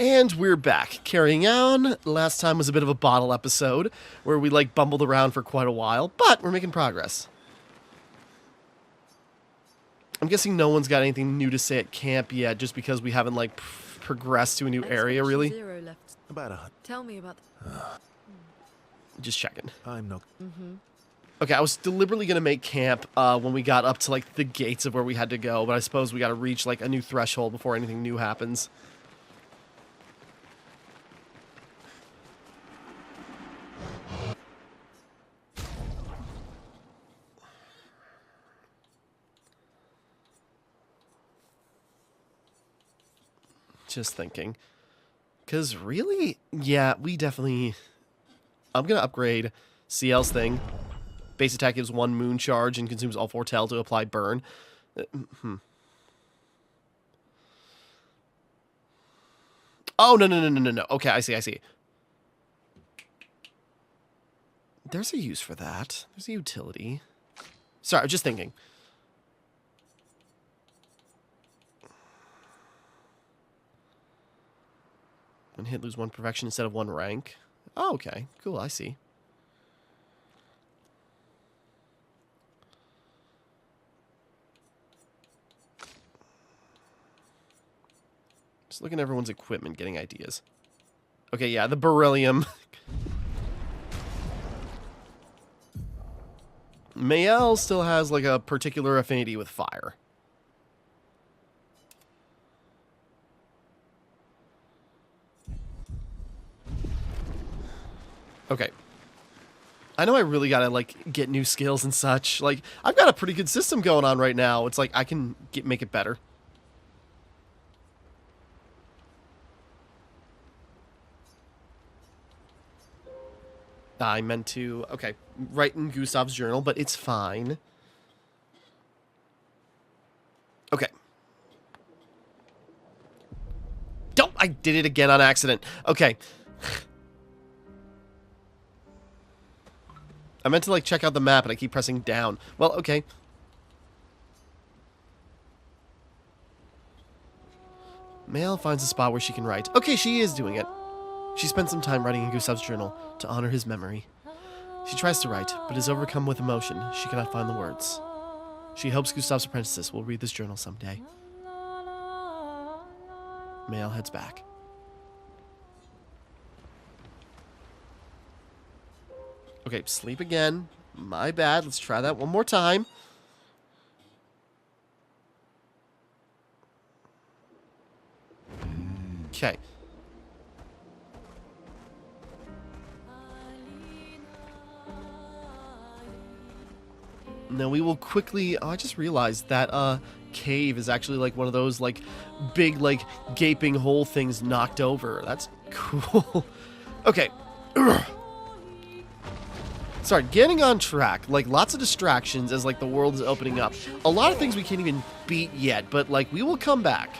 And we're back, carrying on. Last time was a bit of a bottle episode, where we, like, bumbled around for quite a while, but we're making progress. I'm guessing no one's got anything new to say at camp yet, just because we haven't, like, progressed to a new area, really. Zero left. About Tell me about Just checking. I'm not. Okay, I was deliberately going to make camp when we got up to, like, the gates of where we had to go, but I suppose we got to reach, like, a new threshold before anything new happens. Just thinking. Because really, yeah, we definitely... I'm going to upgrade CL's thing. Base attack gives 1 moon charge and consumes all 4 tel to apply burn. Oh, no. Okay, I see. There's a use for that. There's a utility. Sorry, I was just thinking. When hit, lose 1 perfection instead of 1 rank. Oh, okay. Cool, I see. Just looking at everyone's equipment, getting ideas. Okay, yeah, the beryllium. Mael still has, like, a particular affinity with fire. Okay. I know I really gotta, like, get new skills and such. Like, I've got a pretty good system going on right now. It's like, I can make it better. I meant to, okay, write in Gustav's journal, but it's fine. Okay. Don't, I did it again on accident. Okay. I meant to, like, check out the map, and I keep pressing down. Well, okay. Mael finds a spot where she can write. Okay, she is doing it. She spent some time writing in Gustav's journal to honor his memory. She tries to write, but is overcome with emotion. She cannot find the words. She hopes Gustav's apprentices will read this journal someday. Mael heads back. Okay, sleep again. My bad. Let's try that one more time. Okay. Now we will quickly... Oh, I just realized that cave is actually like one of those like big like gaping hole things knocked over. That's cool. Okay. Sorry, getting on track. Like, lots of distractions as, like, the world is opening up. A lot of things we can't even beat yet, but, like, we will come back.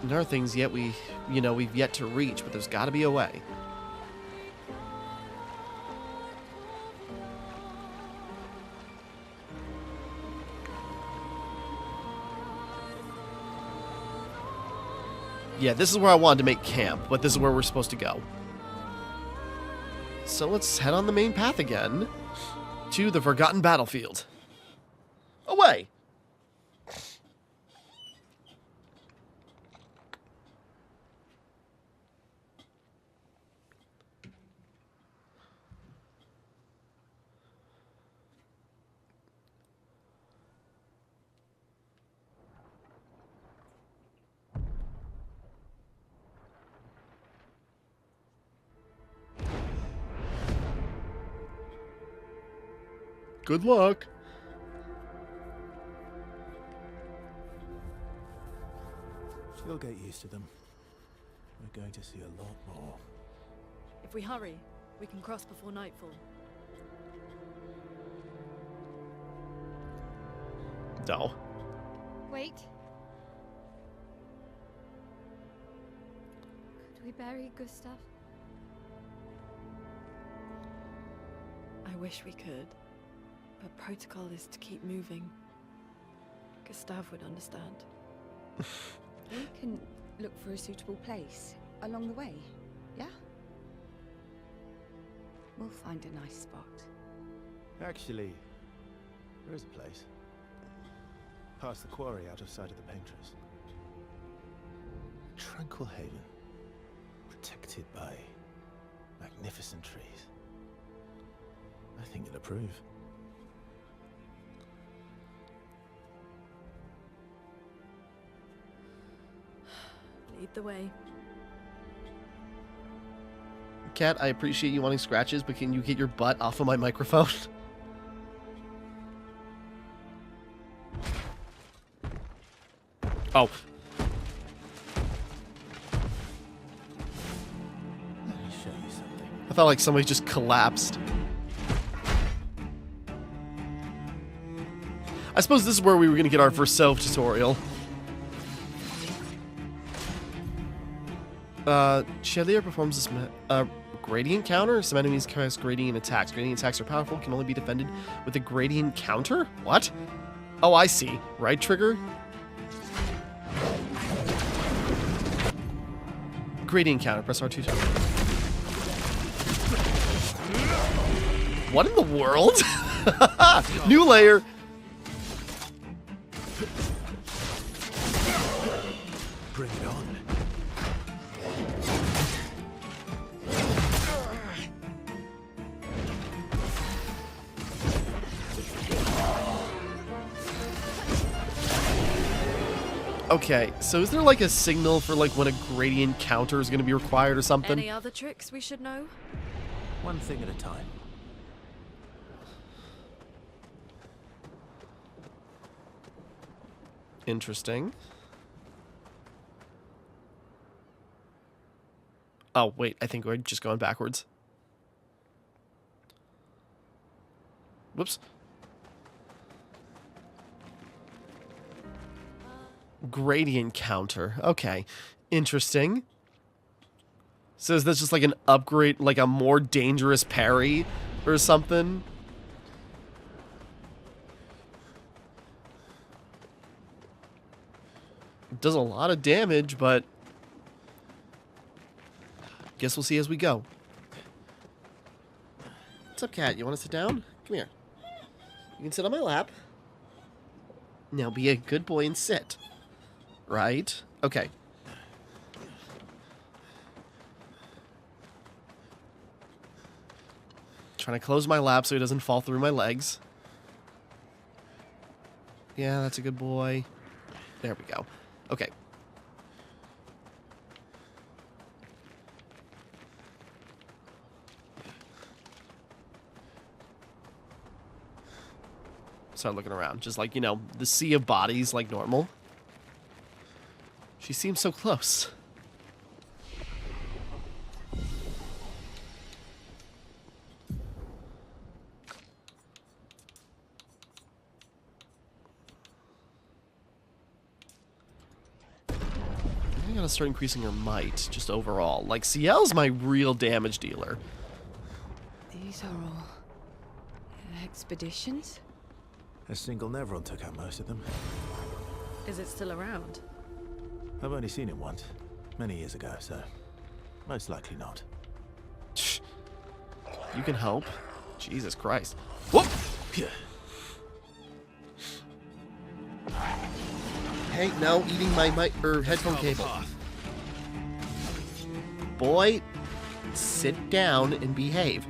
And there are things yet we've yet to reach, but there's got to be a way. Yeah, this is where I wanted to make camp, but this is where we're supposed to go. So let's head on the main path again to the Forgotten Battlefield. Away! Good luck. You'll get used to them. We're going to see a lot more. If we hurry, we can cross before nightfall. No. Wait. Could we bury Gustav? I wish we could, but protocol is to keep moving. Gustav would understand. We can look for a suitable place along the way, yeah? We'll find a nice spot. Actually, there is a place. Past the quarry, out of sight of the painters. A tranquil haven. Protected by magnificent trees. I think you'll approve. Lead the way. Cat, I appreciate you wanting scratches, but can you get your butt off of my microphone? Oh. Let me show you something. I felt like somebody just collapsed. I suppose this is where we were going to get our first tutorial. Chevalier performs this gradient counter. Some enemies cast gradient attacks. Gradient attacks are powerful, can only be defended with a gradient counter? What? Oh, I see. Right trigger? Gradient counter. Press R2. What in the world? New layer. Bring it on. Okay, so is there like a signal for like when a gradient counter is going to be required or something? Any other tricks we should know? One thing at a time. Interesting. Oh, wait, I think we're just going backwards. Whoops. Gradient counter. Okay. Interesting. So is this just like an upgrade, like a more dangerous parry or something? It does a lot of damage, but guess we'll see as we go. What's up, cat? You want to sit down? Come here. You can sit on my lap. Now be a good boy and sit. Right? Okay. Trying to close my lap so he doesn't fall through my legs. Yeah, that's a good boy. There we go. Okay. Start looking around. Just like, you know, the sea of bodies like normal. She seems so close. I gotta start increasing her might, just overall. Like, CL's my real damage dealer. These are all expeditions? A single Nevron took out most of them. Is it still around? I've only seen it once, many years ago, so most likely not. You can help. Jesus Christ. Whoop! Hey, no, eating my mic or headphone cable. Boy, sit down and behave.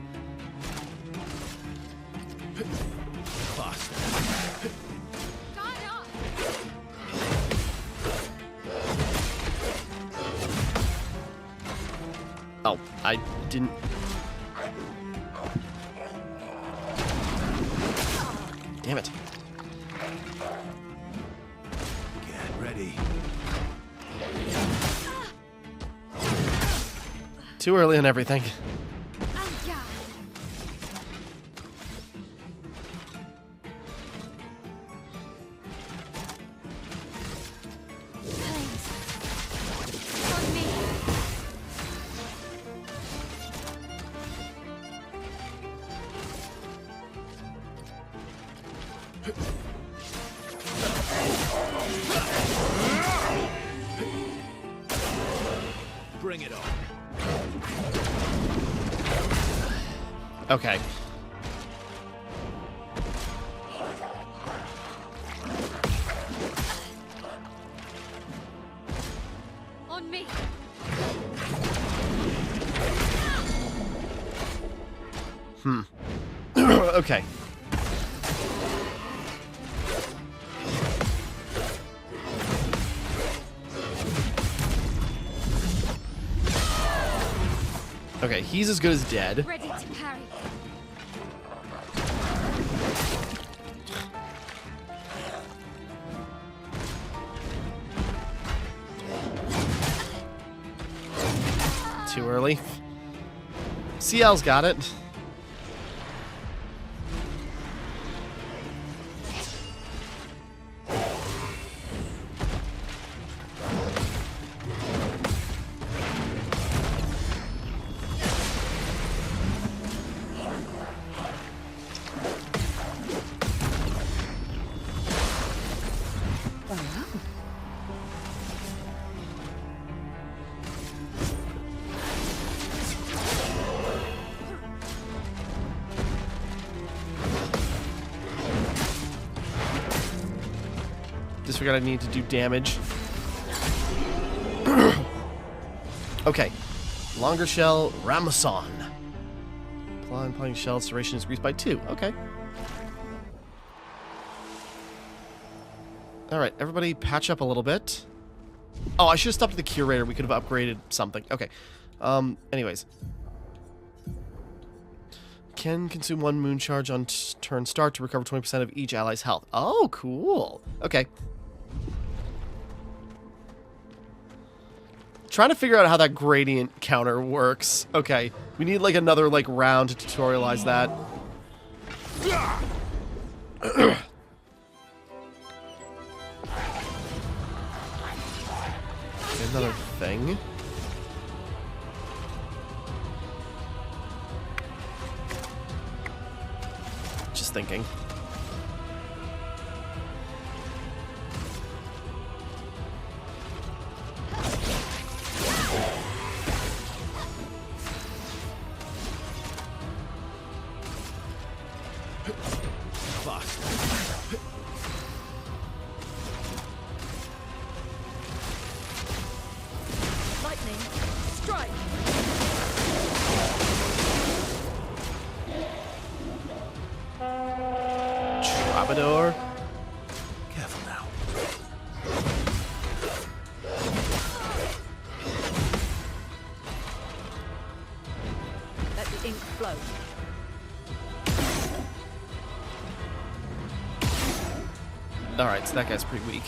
Oh, I didn't... Damn it. Get ready. Too early on everything. Bring it on. Okay. On me. Okay. Okay, he's as good as dead. Ready to parry. Too early. CL's got it. Just figured I need to do damage. Okay. Longer shell, Ramazan. Applying shell, duration is increased by 2. Okay. Alright, everybody patch up a little bit. Oh, I should have stopped at the curator. We could have upgraded something. Okay. Anyways. Can consume 1 moon charge on turn start to recover 20% of each ally's health. Oh, cool. Okay. Trying to figure out how that gradient counter works. Okay. We need like another like round to tutorialize that. Another thing. Just thinking. Lightning, strike! Troubadour. Careful now. Let the ink flow. Alright, so that guy's pretty weak.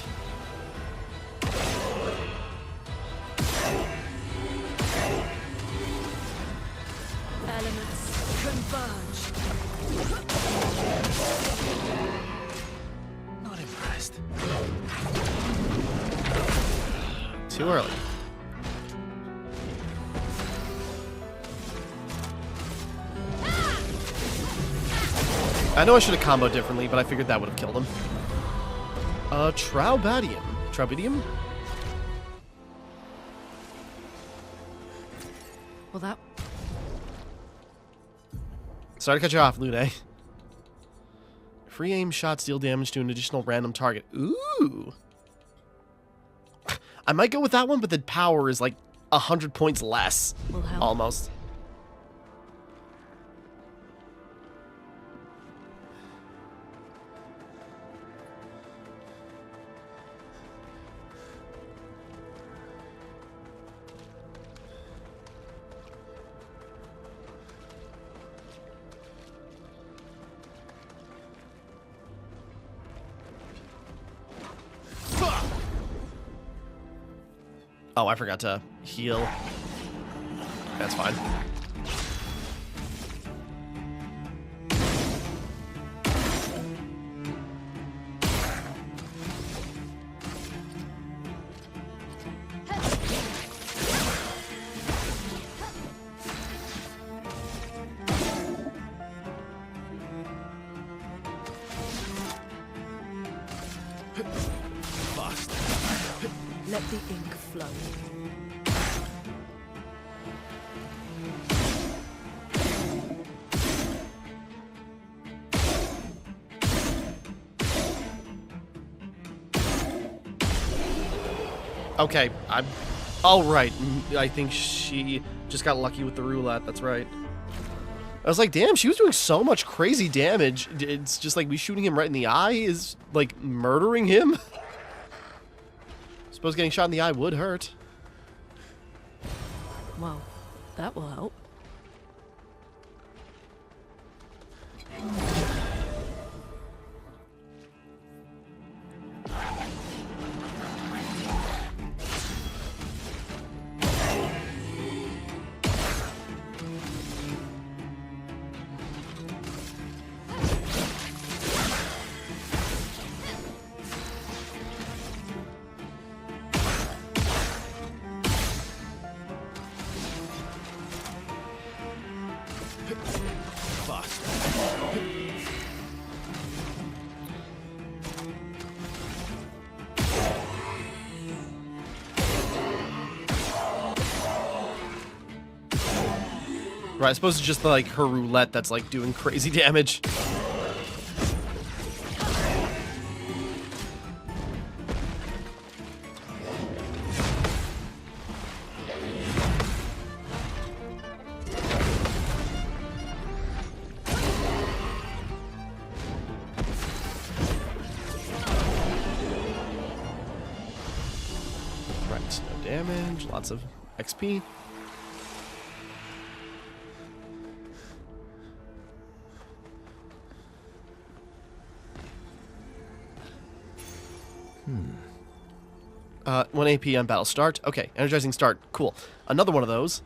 Elements converge. Not impressed. Too early. I know I should have comboed differently, but I figured that would have killed him. Troubadium. Troubidium? Well, that Sorry to cut you off, Lune. Free aim shots deal damage to an additional random target. Ooh. I might go with that one, but the power is like 100 points less. will help. Almost. Oh, I forgot to heal. That's fine. Let the ink flow. Okay, I'm... Oh, right. I think she just got lucky with the roulette. That's right. I was like, damn, she was doing so much crazy damage. It's just like me shooting him right in the eye is, like, murdering him. Suppose getting shot in the eye would hurt. Well, that will help. Right, I suppose it's just like her roulette that's like doing crazy damage. Right, no damage, lots of XP. One AP on battle start. Okay, energizing start. Cool. Another one of those.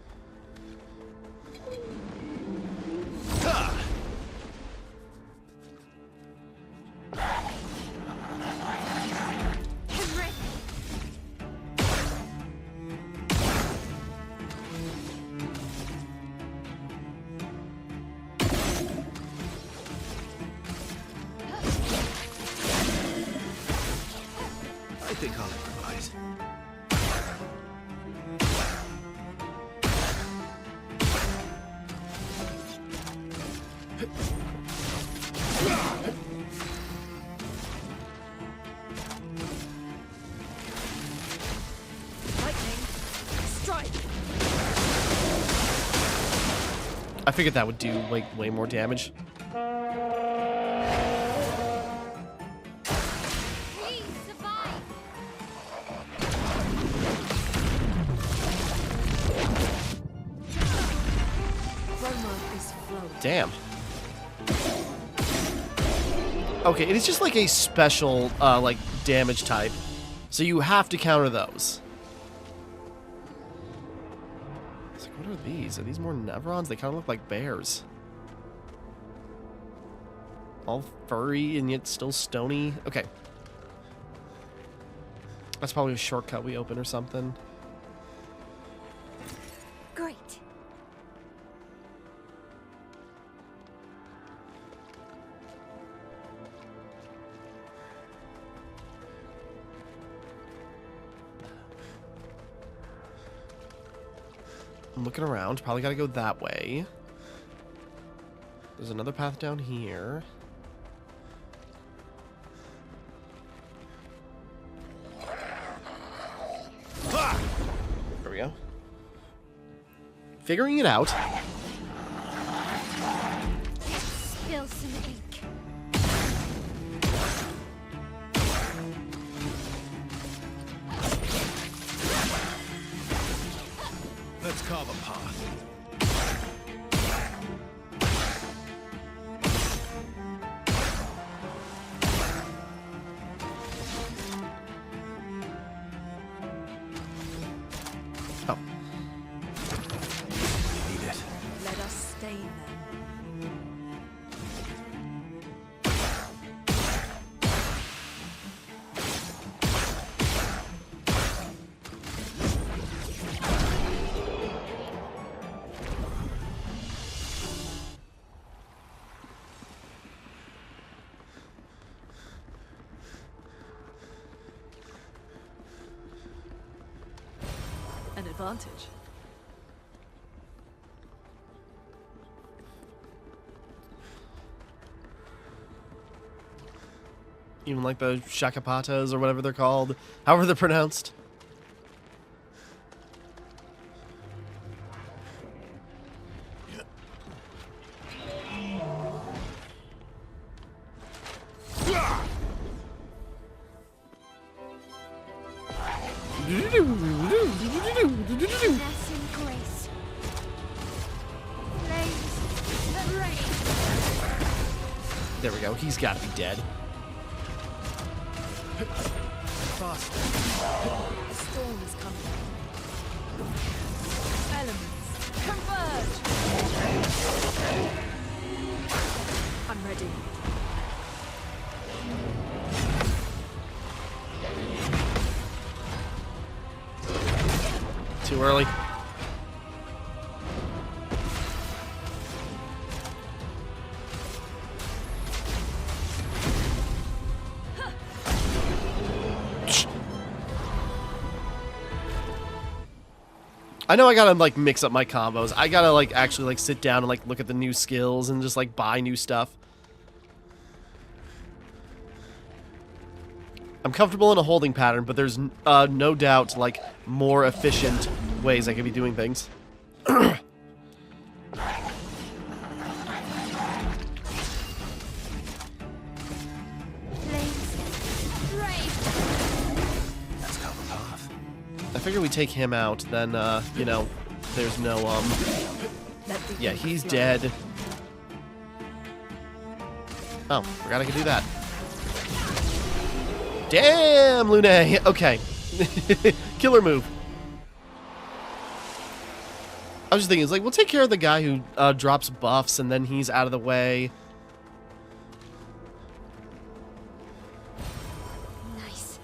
I think I'll improvise. Lightning, strike! I figured that would do like way more damage. Please survive. Chroma is flowing. Damn. Okay, it is just like a special like damage type, so you have to counter those. It's like, what are these? Are these more Nevrons? They kind of look like bears. All furry and yet still stony. Okay. That's probably a shortcut we open or something. Great. I'm looking around. Probably got to go that way. There's another path down here. There we go. Figuring it out. Spill some ink. Let's carve a path. Oh. Need it. Let us stain them. An advantage. Even like the Shakapatas or whatever they're called. However they're pronounced. Finesse and grace. Flames that rain. There we go. He's got to be dead. Fast. A storm is coming. Elements, converge! I'm ready. Too early. I know I gotta like mix up my combos. I gotta like actually like sit down and like look at the new skills and just like buy new stuff. I'm comfortable in a holding pattern, but there's no doubt like more efficient ways I could be doing things. Flames rain. Let's go the path. I figure we take him out, then you know, there's no Let the yeah, ink he's flow. dead. Oh, forgot I could do that. Damn, Lune. Okay. Killer move. I was just thinking, it's like, we'll take care of the guy who drops buffs and then he's out of the way. Nice.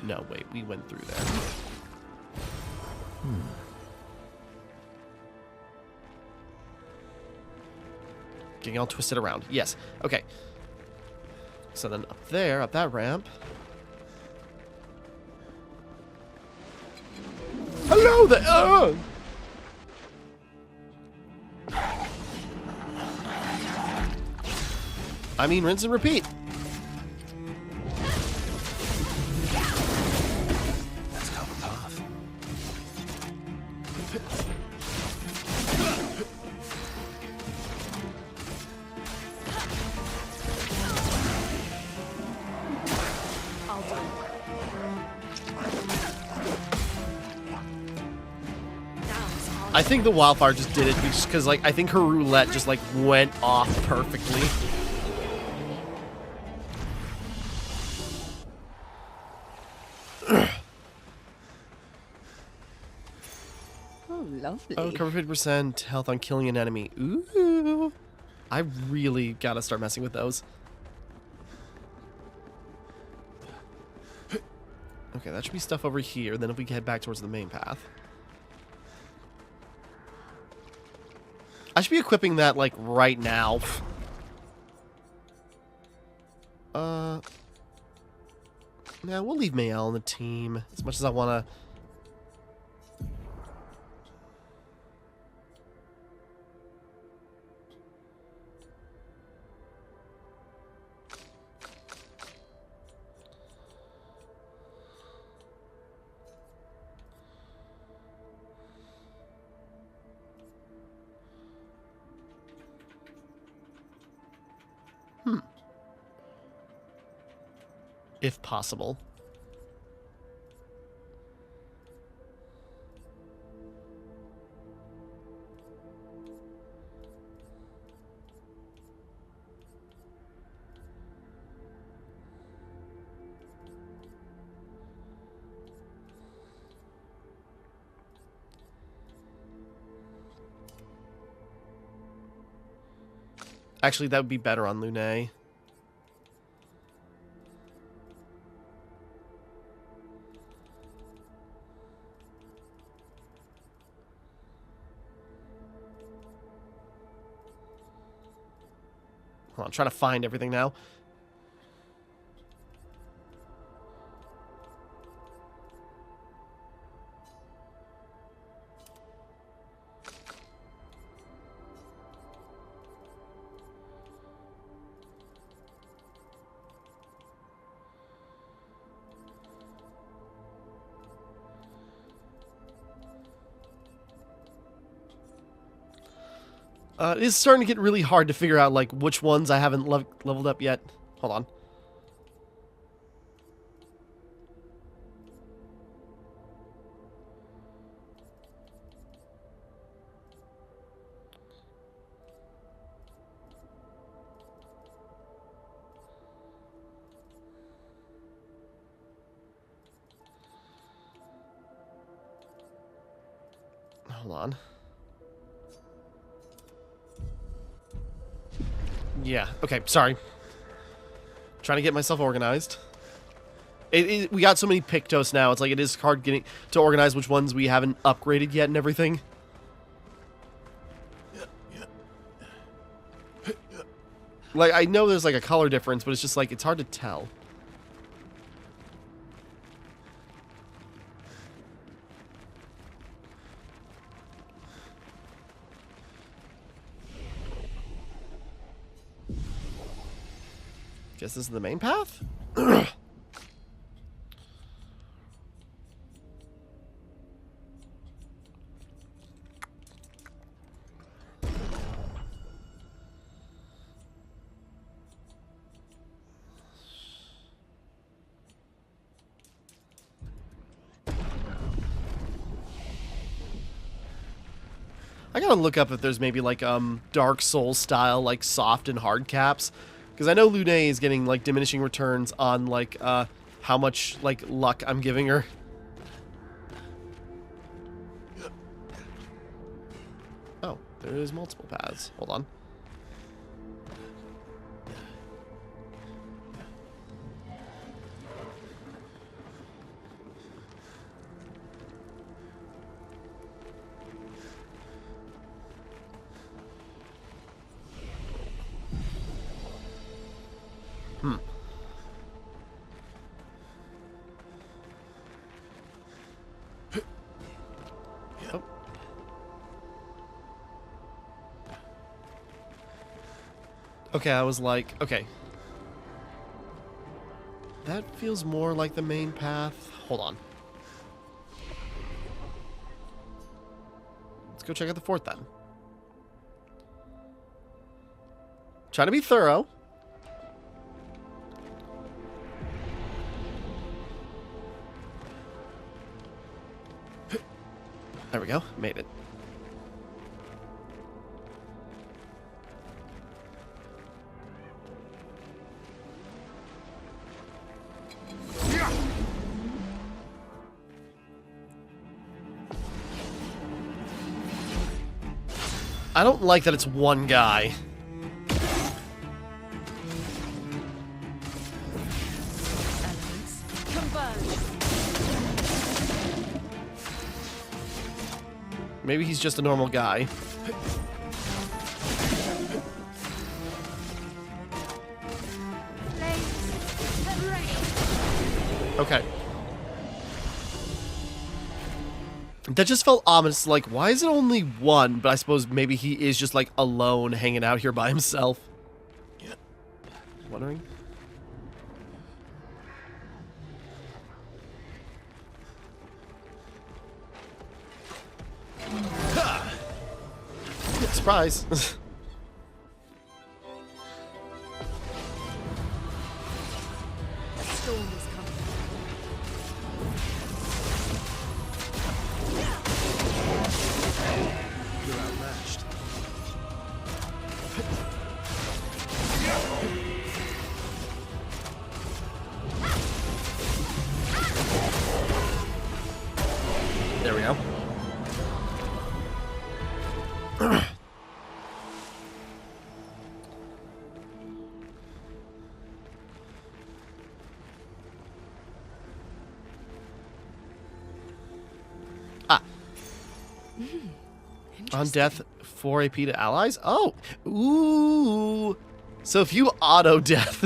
No, wait, we went through there. Getting all twisted around. Yes. Okay. So then up there, up that ramp. Hello there! I mean, rinse and repeat. Let's go the path. I'll do it. Now's our I think the wildfire just did it just because, like, I think her roulette just, like, went off perfectly. Oh, lovely. Oh, cover 50% health on killing an enemy. Ooh. I really gotta start messing with those. Okay, that should be stuff over here. Then if we head back towards the main path. I should be equipping that, like, right now. Nah, we'll leave Mael on the team. As much as I want to... If possible. Actually, that would be better on Lune. Hold on, I'm trying to find everything now. It is starting to get really hard to figure out, like, which ones I haven't leveled up yet. Hold on. Hold on. Yeah, okay, sorry. Trying to get myself organized. We got so many Pictos now, it's like it is hard getting to organize which ones we haven't upgraded yet and everything. Like, I know there's like a color difference, but it's just like, it's hard to tell. Guess this is the main path? I gotta look up if there's maybe like Dark Souls style like soft and hard caps. Because I know Lune is getting, like, diminishing returns on, like, how much, like, luck I'm giving her. Oh, there is multiple paths. Hold on. Oh. Okay, I was like, okay. That feels more like the main path. Hold on. Let's go check out the fort then. Trying to be thorough. There we go. Made it. I don't like that it's one guy. Elements converge. Maybe he's just a normal guy. Okay. That just felt ominous. Like, why is it only one? But I suppose maybe he is just, like, alone, hanging out here by himself. Yeah. Wondering. Surprise. Storm is coming. You're outmatched. There we go. On death, 4 AP to allies? Oh! Ooh! So if you auto-death,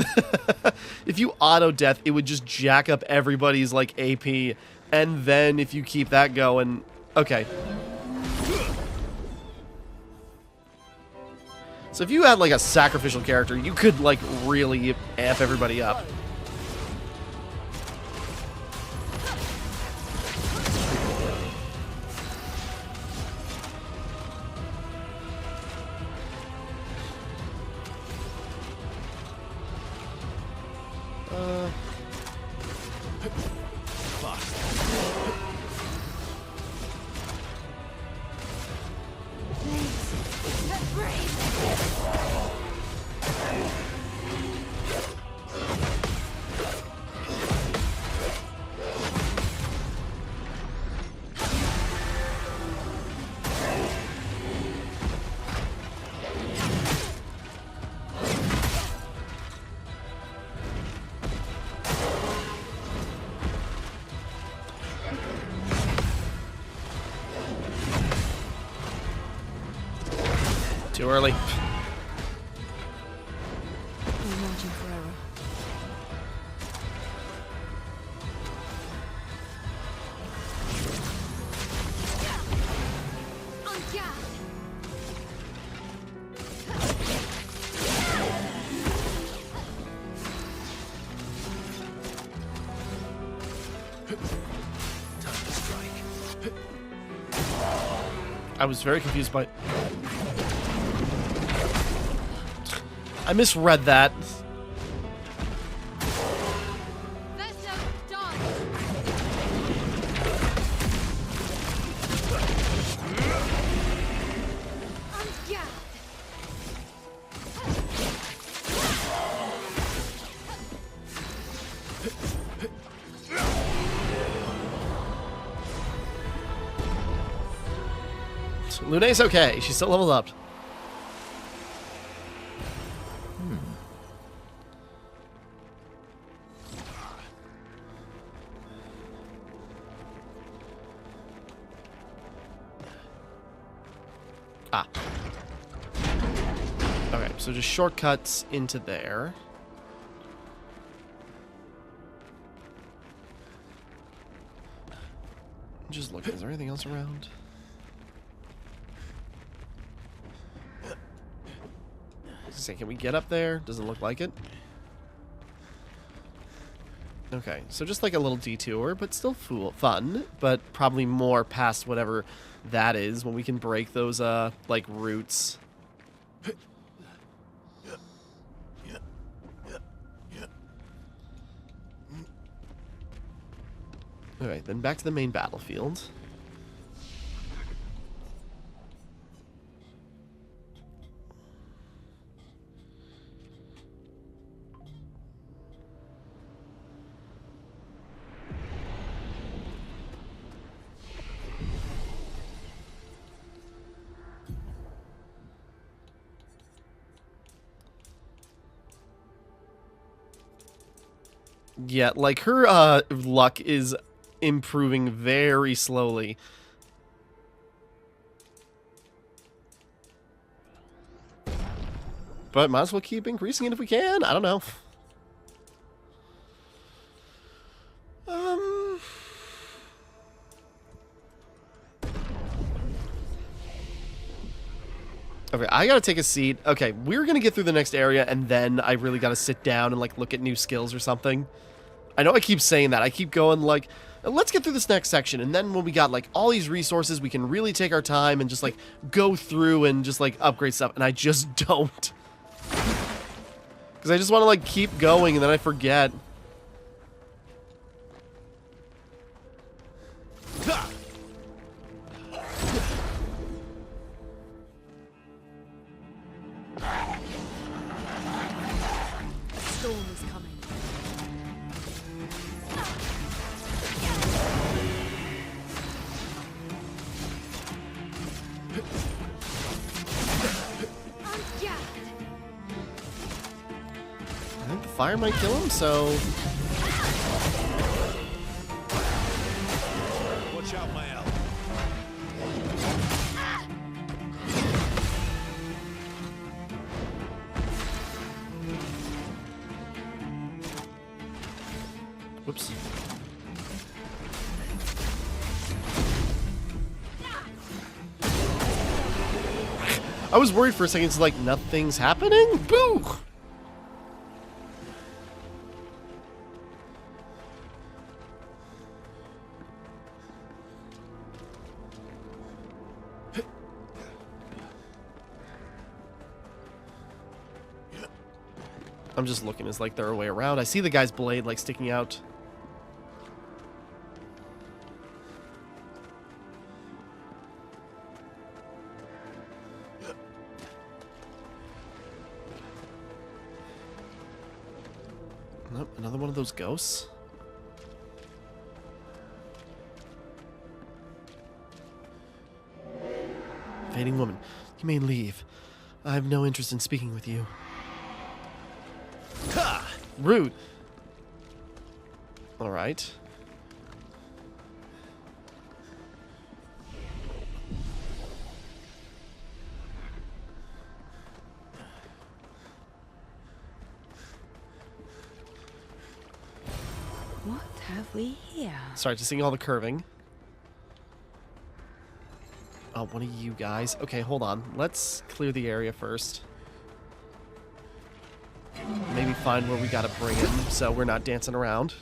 it would just jack up everybody's, like, AP. And then if you keep that going... Okay. So if you had, like, a sacrificial character, you could, like, really amp everybody up. Too early. No margin for error. On guard. Time to strike. I was very confused by... I misread that. Vessel done. On guard. Luna's okay. She's still leveled up. Ah. Okay, so just shortcuts into there. Just looking. Is there anything else around? Say, can we get up there? Doesn't look like it. Okay, so just like a little detour, but still fun, but probably more past whatever that is when we can break those, like, routes. Alright, then back to the main battlefield. Yeah, like her luck is improving very slowly. But might as well keep increasing it if we can. I don't know. Okay, I gotta take a seat. Okay, we're gonna get through the next area, and then I really gotta sit down and, like, look at new skills or something. I know I keep saying that. I keep going, like, let's get through this next section, and then when we got, like, all these resources, we can really take our time and just, like, go through and just, like, upgrade stuff, and I just don't. Because I just want to, like, keep going, and then I forget. Storm is coming. On guard. I think the fire might kill him, so... Watch out, my elf. Whoops. I was worried for a second, it's like, nothing's happening? Boo! I'm just looking. Is like there a way around? I see the guy's blade like sticking out. Nope, another one of those ghosts. Fading woman, you may leave. I have no interest in speaking with you. Ha! Rude. All right. What have we here? Sorry, just seeing all the curving. Oh, one of you guys. Okay, hold on. Let's clear the area first. Maybe find where we gotta bring him so we're not dancing around.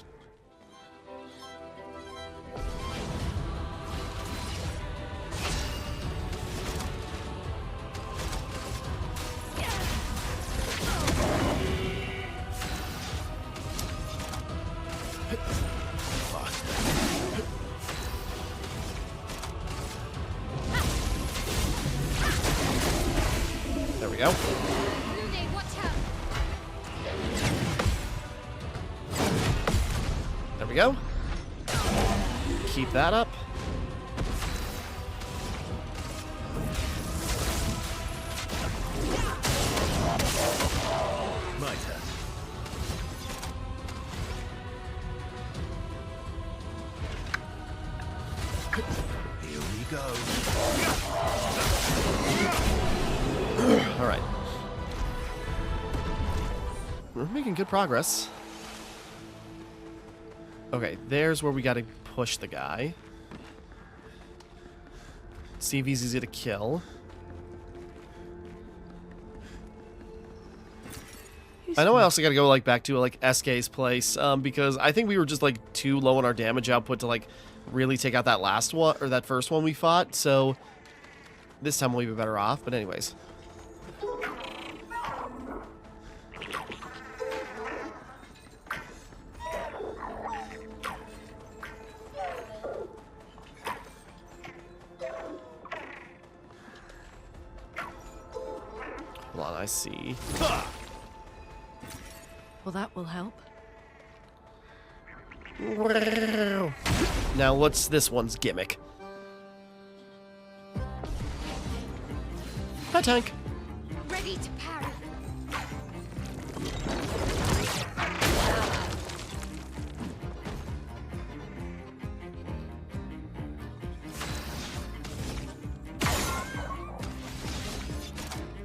There we go. Lude, watch out! There we go. Keep that up. My turn. Here we go. All right. We're making good progress. Okay, there's where we gotta push the guy. See if he's easy to kill. I know I also gotta go like back to like SK's place, because I think we were just like too low on our damage output to like really take out that last one or that first one we fought. So this time we'll be better off. But anyways. Hold on, I see. Well, that will help. Now, what's this one's gimmick? Hi, tank. Ready to parry.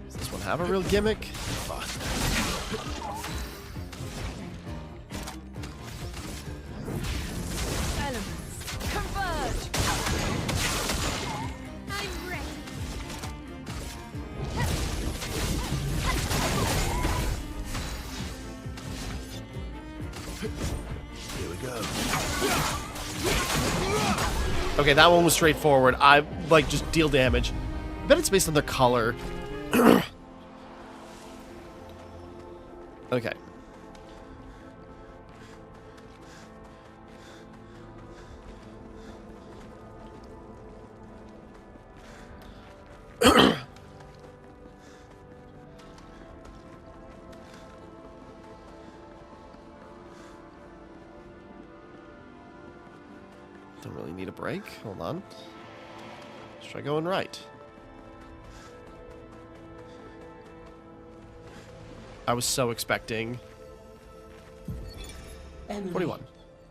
Does this one have a real gimmick? Elements, converge! I'm ready. Here we go. Okay, that one was straightforward. I like just deal damage. I bet it's based on their color. Okay. Don't really need a break. Hold on. Let's try going right. I was so expecting. Emily, 41.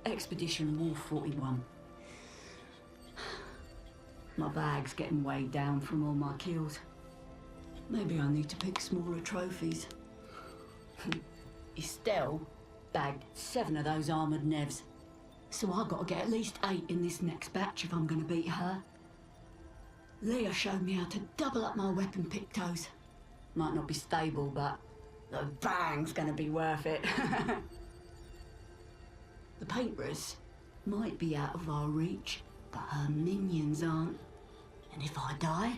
Expedition Wolf 41. My bag's getting weighed down from all my kills. Maybe I need to pick smaller trophies. Estelle bagged 7 of those armoured nevs. So I've got to get at least 8 in this next batch if I'm going to beat her. Leah showed me how to double up my weapon pictos. Might not be stable, but the bang's going to be worth it. The paintbrus might be out of our reach, but her minions aren't. And if I die,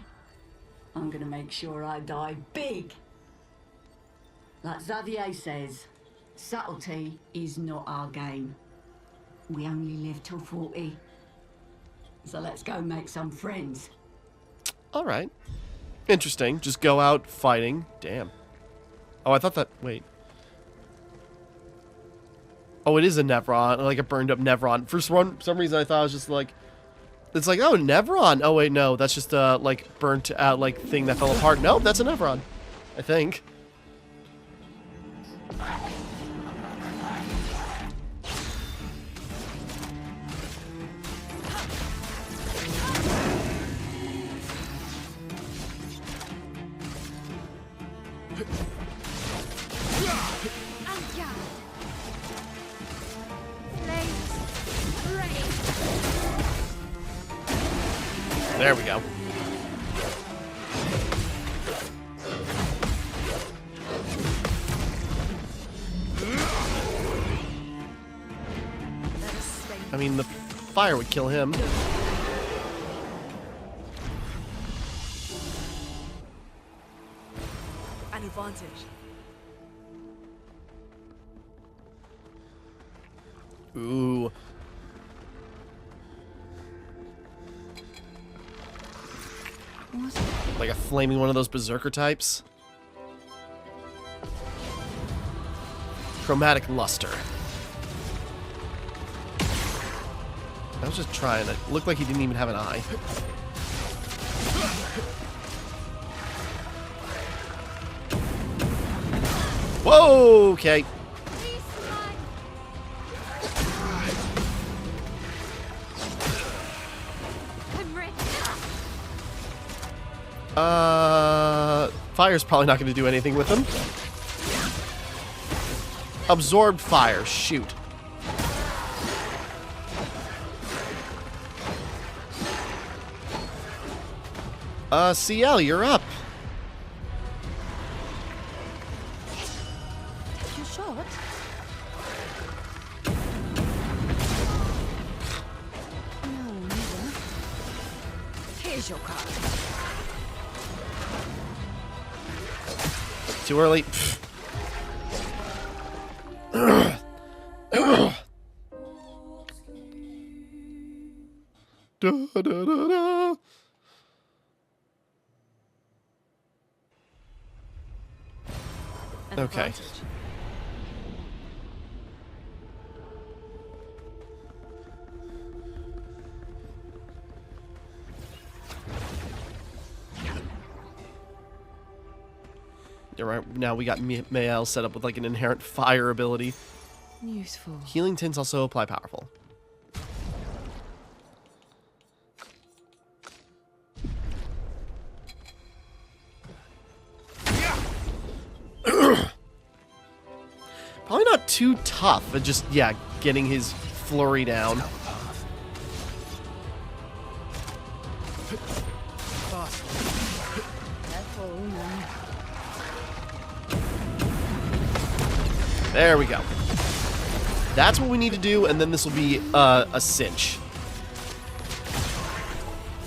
I'm going to make sure I die big. Like Xavier says, subtlety is not our game. We only live till 40. So let's go make some friends. All right. Interesting. Just go out fighting. Damn. Oh, I thought that... Wait. Oh, it is a Nevron. Like a burned up Nevron. For some reason, I thought it was just like... It's like, oh, Nevron. Oh, wait, no. That's just a, like, burnt out, like, thing that fell apart. Nope, that's a Nevron. I think. There we go. I mean, the fire would kill him. An advantage. Ooh. Like a flaming one of those berserker types. Chromatic luster. I was just trying it. Looked like he didn't even have an eye. Whoa, okay. Fire's probably not going to do anything with him. Absorbed fire. Shoot. CL, you're up. You shot? No, neither. Here's your card. Too early. Da, da, da, da. An Okay. advantage. You're right. Now we got Mael set up with like an inherent fire ability. Useful. Healing tints also apply powerful. Probably not too tough, but just, yeah, getting his flurry down. There we go. That's what we need to do, and then this will be a cinch.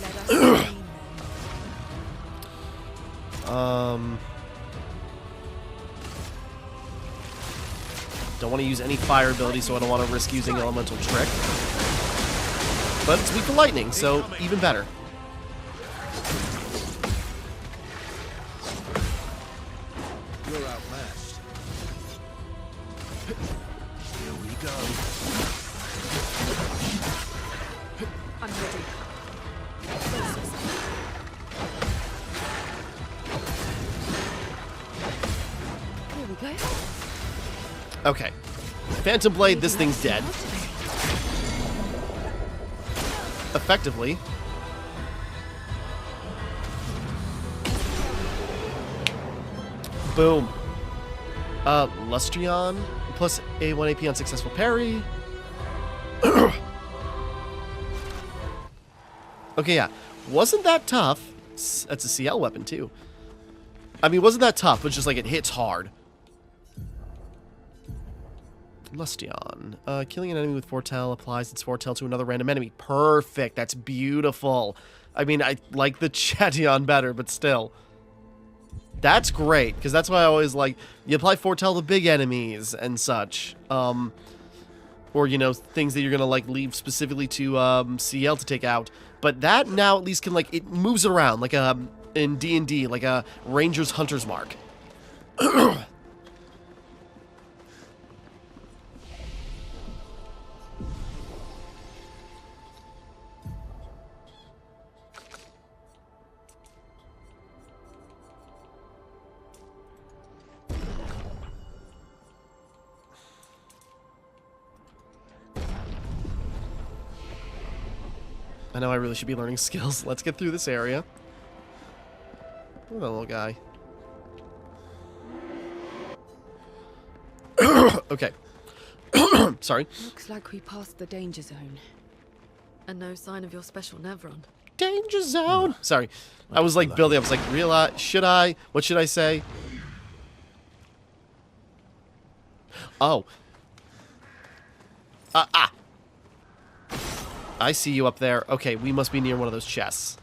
Let us see. Don't want to use any fire ability, so I don't want to risk using elemental trick. But it's weak to lightning, so even better. You're outmatched. Here we go. I'm ready. Here we go. Okay. Phantom Blade, this thing's dead. Effectively. Boom. Lustrion, plus A1 AP on successful parry. Okay, yeah. Wasn't that tough. That's a CL weapon, too. I mean, wasn't that tough, but just like it hits hard. Lustion. Killing an enemy with Foretell applies its Foretell to another random enemy. Perfect. That's beautiful. I mean, I like the Chation better, but still. That's great, because that's why I always like, you apply foretell to big enemies and such. Or, you know, things that you're going to, like, leave specifically to CL to take out. But that now at least can, like, it moves around, like in D&D, like a Ranger's Hunter's Mark. I know I really should be learning skills. Let's get through this area. Look at that little guy. Okay. Sorry. Looks like we passed the danger zone. And no sign of your special Nevron. Danger zone. Sorry. I was like building. I was like, realize, should I? What should I say? Oh. I see you up there. Okay, we must be near one of those chests.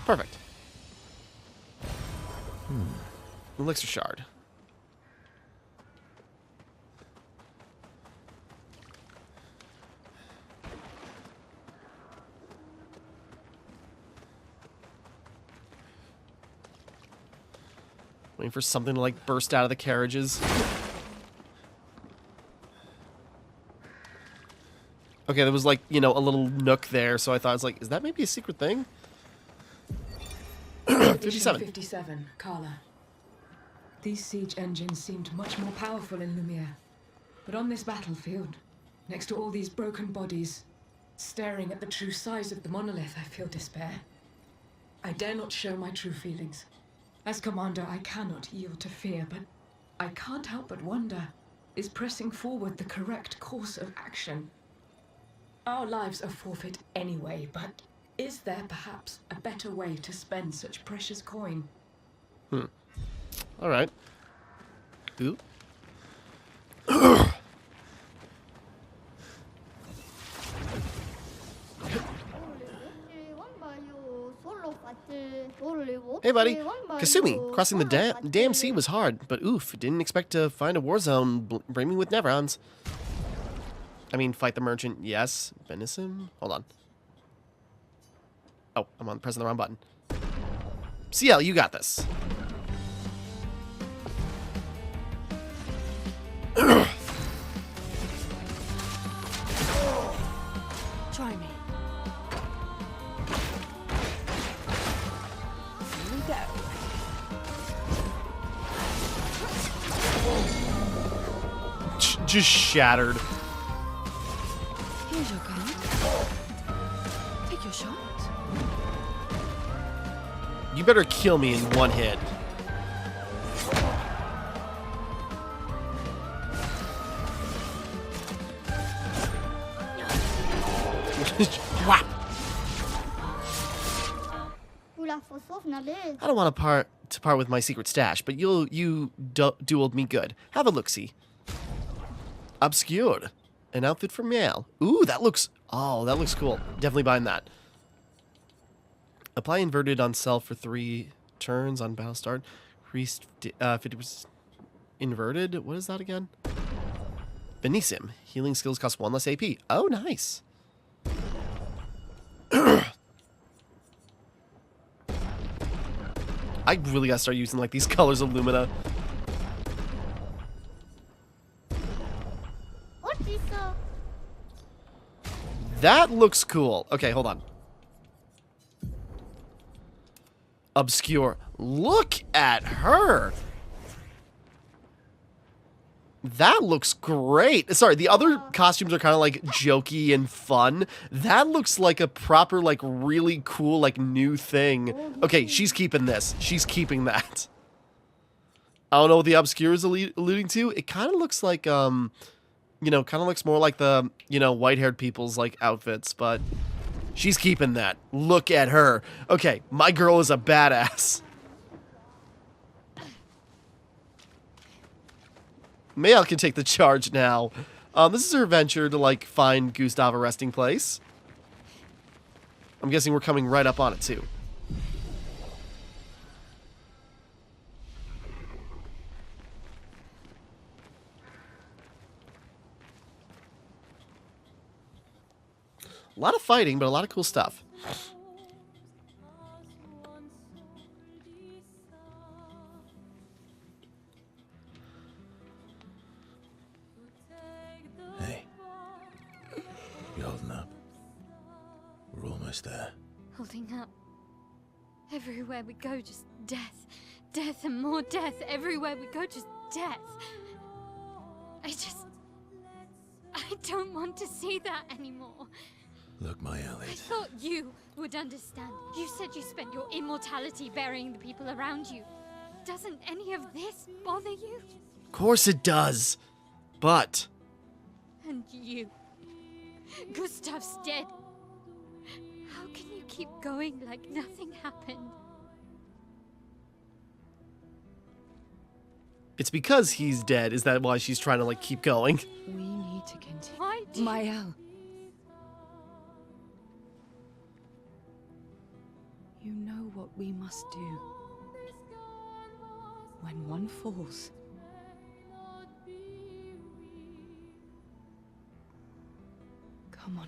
Perfect. Elixir shard. Waiting for something to, like, burst out of the carriages. Okay, there was, like, you know, a little nook there, so I thought, I was like, is that maybe a secret thing? 57. 57, Carla. These siege engines seemed much more powerful in Lumiere. But on this battlefield, next to all these broken bodies, staring at the true size of the monolith, I feel despair. I dare not show my true feelings. As commander, I cannot yield to fear, but I can't help but wonder, is pressing forward the correct course of action? Our lives are forfeit anyway, but is there perhaps a better way to spend such precious coin? Alright. Ooh. Hey, buddy. Kasumi, crossing the damn sea was hard, but oof, didn't expect to find a war zone brimming with Nevrons. I mean, fight the merchant, yes. Venison? Hold on. Oh, I'm pressing the wrong button. CL, you got this. Try me. Here we go. Just shattered. Here's your gun. Take your shot. You better kill me in one hit. Whap. I don't want to part with my secret stash, but you dueled me good. Have a look-see. Obscure. An outfit for Miel. Ooh, that looks cool. Definitely buying that. Apply inverted on self for 3 turns on battle start. Increased 50% inverted. What is that again? Benissim. Healing skills cost 1 less AP. Oh, nice. I really gotta start using like these colors of Lumina. That looks cool. Okay, hold on. Obscure. Look at her. That looks great. Sorry, the other costumes are kind of like jokey and fun. That looks like a proper, like really cool, like new thing. Okay, she's keeping this. She's keeping that. I don't know what the Obscure is alluding to. It kind of looks like, you know, kind of looks more like the, you know, white-haired people's, like, outfits, but she's keeping that. Look at her. Okay, my girl is a badass. Mayal can take the charge now. This is her venture to, like, find Gustav a resting place. I'm guessing we're coming right up on it, too. A lot of fighting, but a lot of cool stuff. Hey. You holding up? We're almost there. Holding up. Everywhere we go, just death. Death and more death. Everywhere we go, just death. I don't want to see that anymore. Look, my I Elliot. thought you would understand. You said you spent your immortality burying the people around you. Doesn't any of this bother you? Of course it does. But And you. Gustav's dead. How can you keep going like nothing happened? it's because he's dead. Is that why she's trying to, like, keep going? We need to continue. Why do Mael. You know what we must do. When one falls, come on.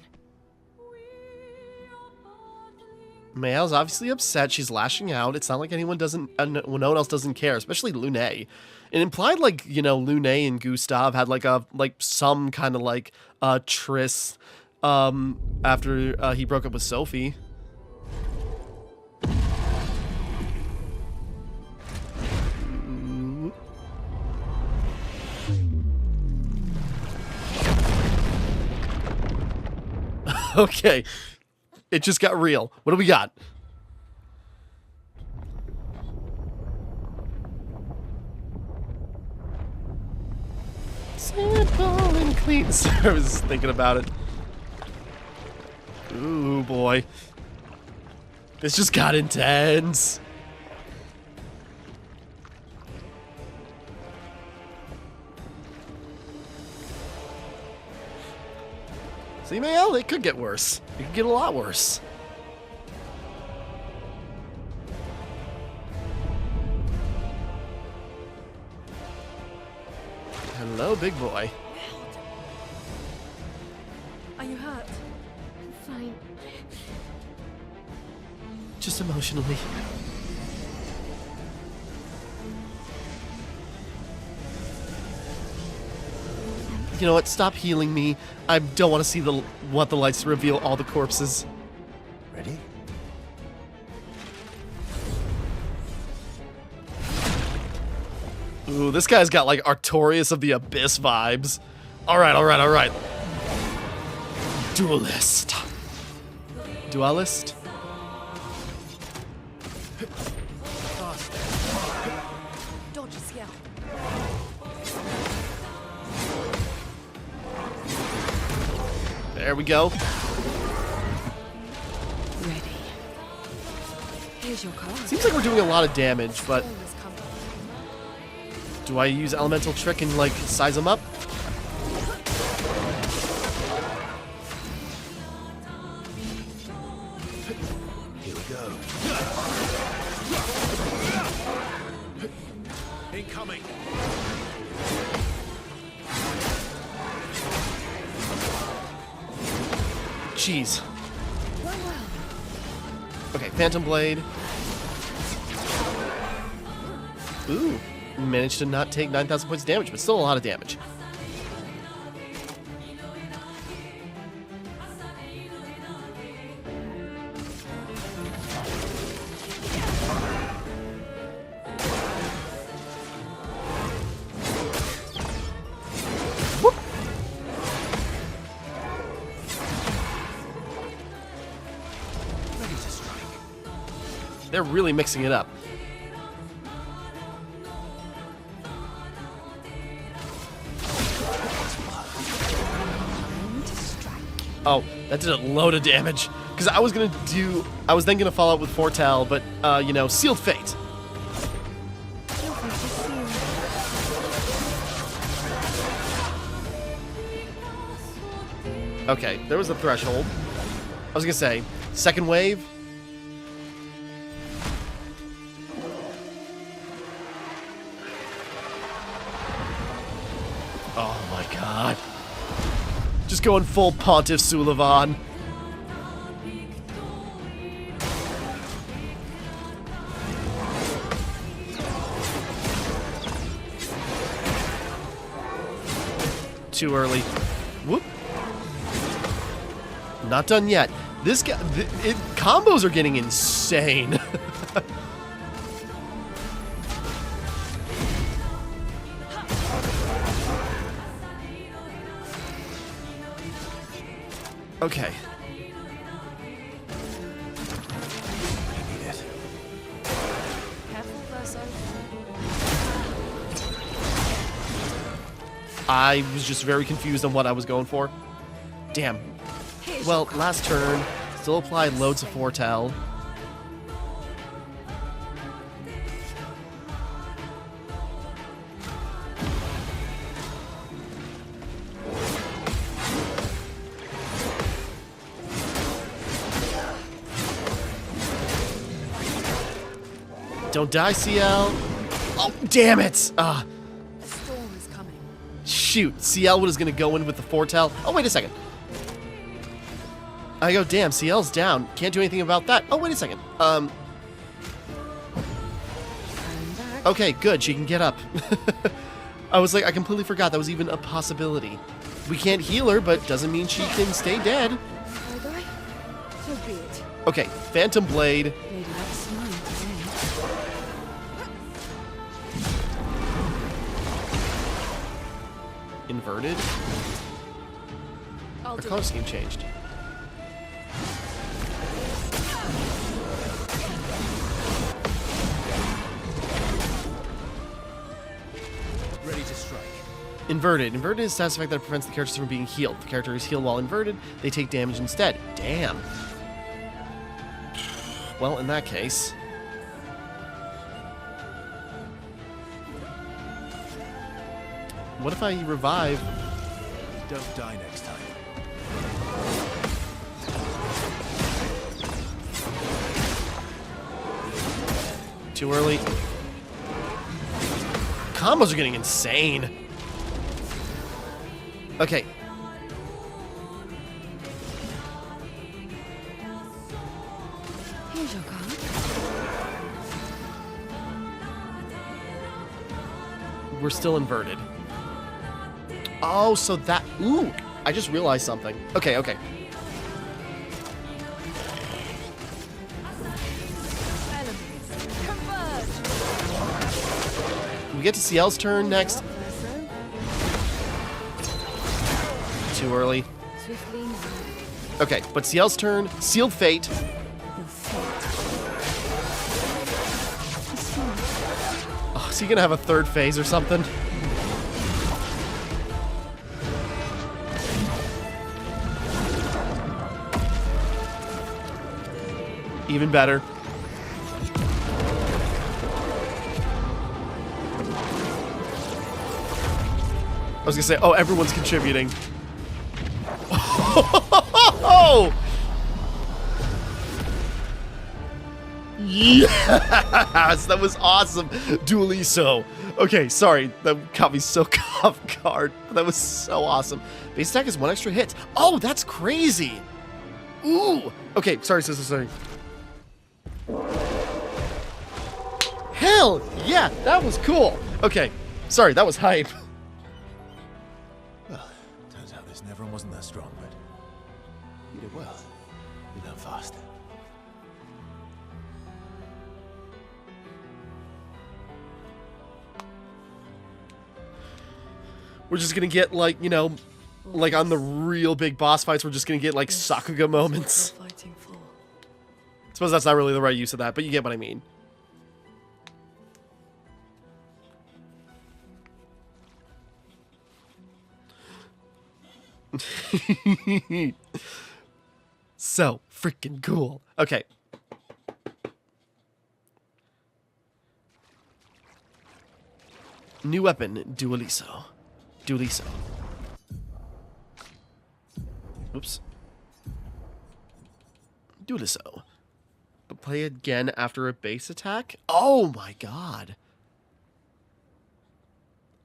Mael's obviously upset. She's lashing out. It's not like anyone doesn't, no one else doesn't care, especially Lune. It implied, like, you know, Lune and Gustav had like some kind of like tryst after he broke up with Sophie. Okay. It just got real. What do we got? Simple and clean. I was thinking about it. Ooh, boy. This just got intense. See, Mael, it could get worse. It could get a lot worse. Hello, big boy. Are you hurt? Fine. Just emotionally. You know what? Stop healing me. I don't want to see want the lights to reveal all the corpses. Ready? Ooh, this guy's got like Artorias of the Abyss vibes. Alright, alright, alright. Duelist. Duelist? Dodge is here. There we go. Ready. Here's your card. Seems like we're doing a lot of damage, but Always come. do I use Elemental Trick and like size them up? Here we go. Incoming. Jeez. Okay, Phantom Blade. Ooh. Managed to not take 9,000 points of damage, but still a lot of damage. Whoop. Ready to strike. They're really mixing it up. Oh, that did a load of damage. Because I was then gonna follow up with Foretell, but you know, Sealed Fate. Okay, there was a threshold. I was gonna say, second wave. Oh my god. Just going full Pontiff Sulivan. Too early. Whoop. Not done yet. This guy, combos are getting insane. Okay. Careful, Verso. I was just very confused on what I was going for. Damn. Well, last turn, still applied loads of foretell. Don't die, CL. Oh, damn it! A storm is coming. Shoot, CL was gonna go in with the foretell. Oh, wait a second. I go, damn, CL's down. Can't do anything about that. Oh, wait a second. Okay, good. She can get up. I was like, I completely forgot that was even a possibility. We can't heal her, but doesn't mean she can stay dead. Will I? So be it. Okay, Phantom Blade. Lady loves mine today. Inverted. I'll Our do color it. scheme changed. Ready to strike. Inverted. Inverted is status effect that prevents the characters from being healed. The character is healed while inverted. They take damage instead. Damn. Well, in that case... What if I revive? Don't die next time. Too early. Combos are getting insane. Okay. Here's your card. We're still inverted. Oh, so that... Ooh! I just realized something. Okay, okay. Elements, converge. We get to CL's turn next. Verso. Too early. Swiftly now. Okay, but CL's turn. Sealed Fate. Your fate. Oh, is he gonna have a third phase or something? Even better. I was gonna say, oh, everyone's contributing. Oh! Yes, that was awesome. Dualiso. Okay, sorry, that caught me so off guard. That was so awesome. Base attack is 1 extra hit. Oh, that's crazy. Ooh. Okay, sorry, sister, sorry. Hell yeah, that was cool. Okay, sorry, that was hype. Well, turns out this Nevron wasn't that strong, but you did well. You learned fast. We're just gonna get, like, you know, like on the real big boss fights, we're just gonna get, like, Sakuga moments. Fighting for. I suppose that's not really the right use of that, but you get what I mean. So freaking cool. Okay. New weapon, Dualiso. Dualiso. Oops. Do so. But play again after a base attack? Oh my god.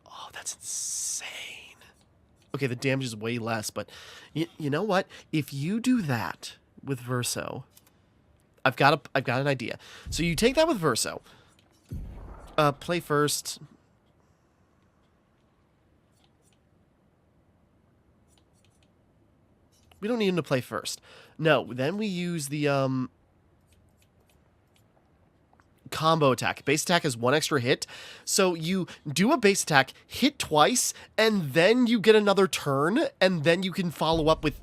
Oh, that's insane. Okay, the damage is way less, but you know what? If you do that with Verso, I've got an idea. So you take that with Verso. Play first. We don't need him to play first. No, then we use the combo attack. Base attack has 1 extra hit. So you do a base attack, hit twice, and then you get another turn, and then you can follow up with...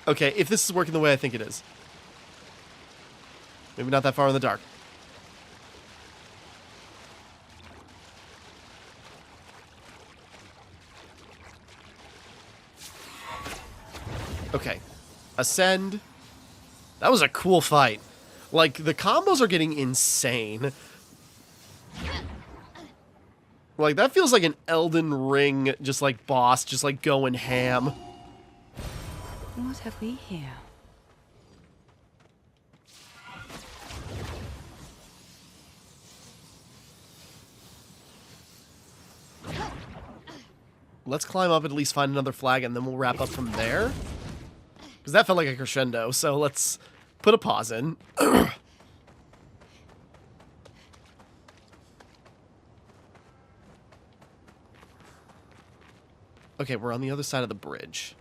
Okay, if this is working the way I think it is. Maybe not that far in the dark. Okay. Ascend. That was a cool fight. Like, the combos are getting insane. Like, that feels like an Elden Ring, just like, boss, just like, going ham. What have we here? Let's climb up, at least find another flag, and then we'll wrap up from there. Because that felt like a crescendo, so let's put a pause in. Okay, we're on the other side of the bridge.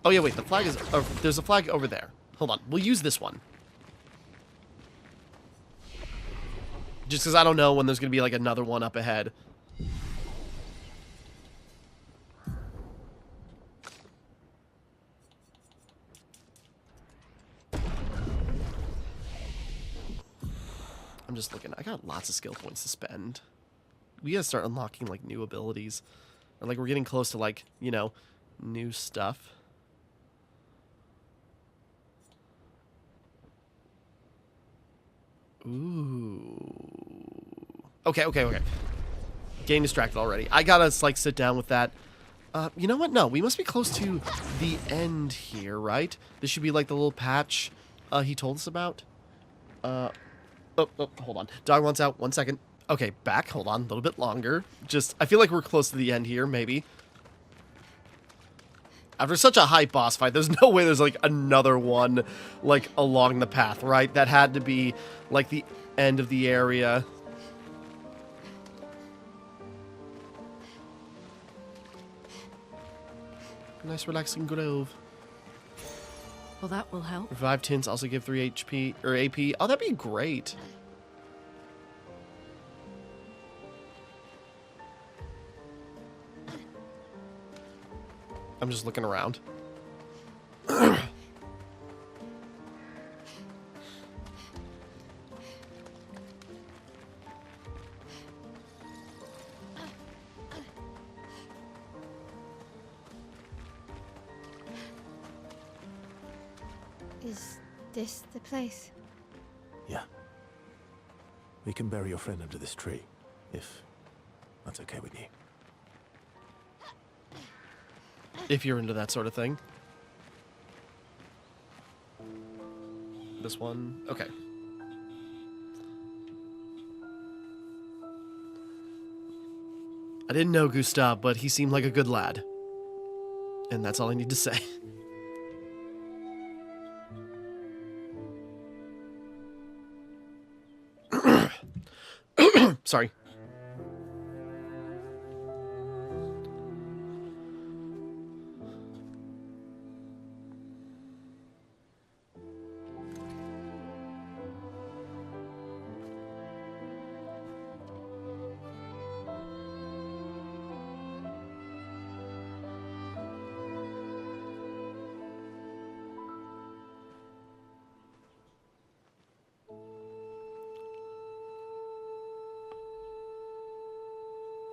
Oh yeah, wait, the flag is... there's a flag over there. Hold on, we'll use this one. Just because I don't know when there's going to be, like, another one up ahead. I'm just looking. I got lots of skill points to spend. We gotta start unlocking, like, new abilities. Or, like, we're getting close to, like, you know, new stuff. Ooh. Okay. Getting distracted already. I gotta, like, sit down with that. You know what? No, we must be close to the end here, right? This should be, like, the little patch he told us about. Oh, hold on. Dog wants out. 1 second. Okay, back. Hold on. A little bit longer. Just, I feel like we're close to the end here, maybe. After such a high boss fight, there's no way there's, like, another one, like, along the path, right? That had to be, like, the end of the area. Nice relaxing grove. Well, that will help. Revive tints also give 3 HP, or AP. Oh, that'd be great. I'm just looking around. Is this the place? Yeah. We can bury your friend under this tree, if that's okay with you. If you're into that sort of thing. This one? Okay. I didn't know Gustav, but he seemed like a good lad. And that's all I need to say. Sorry.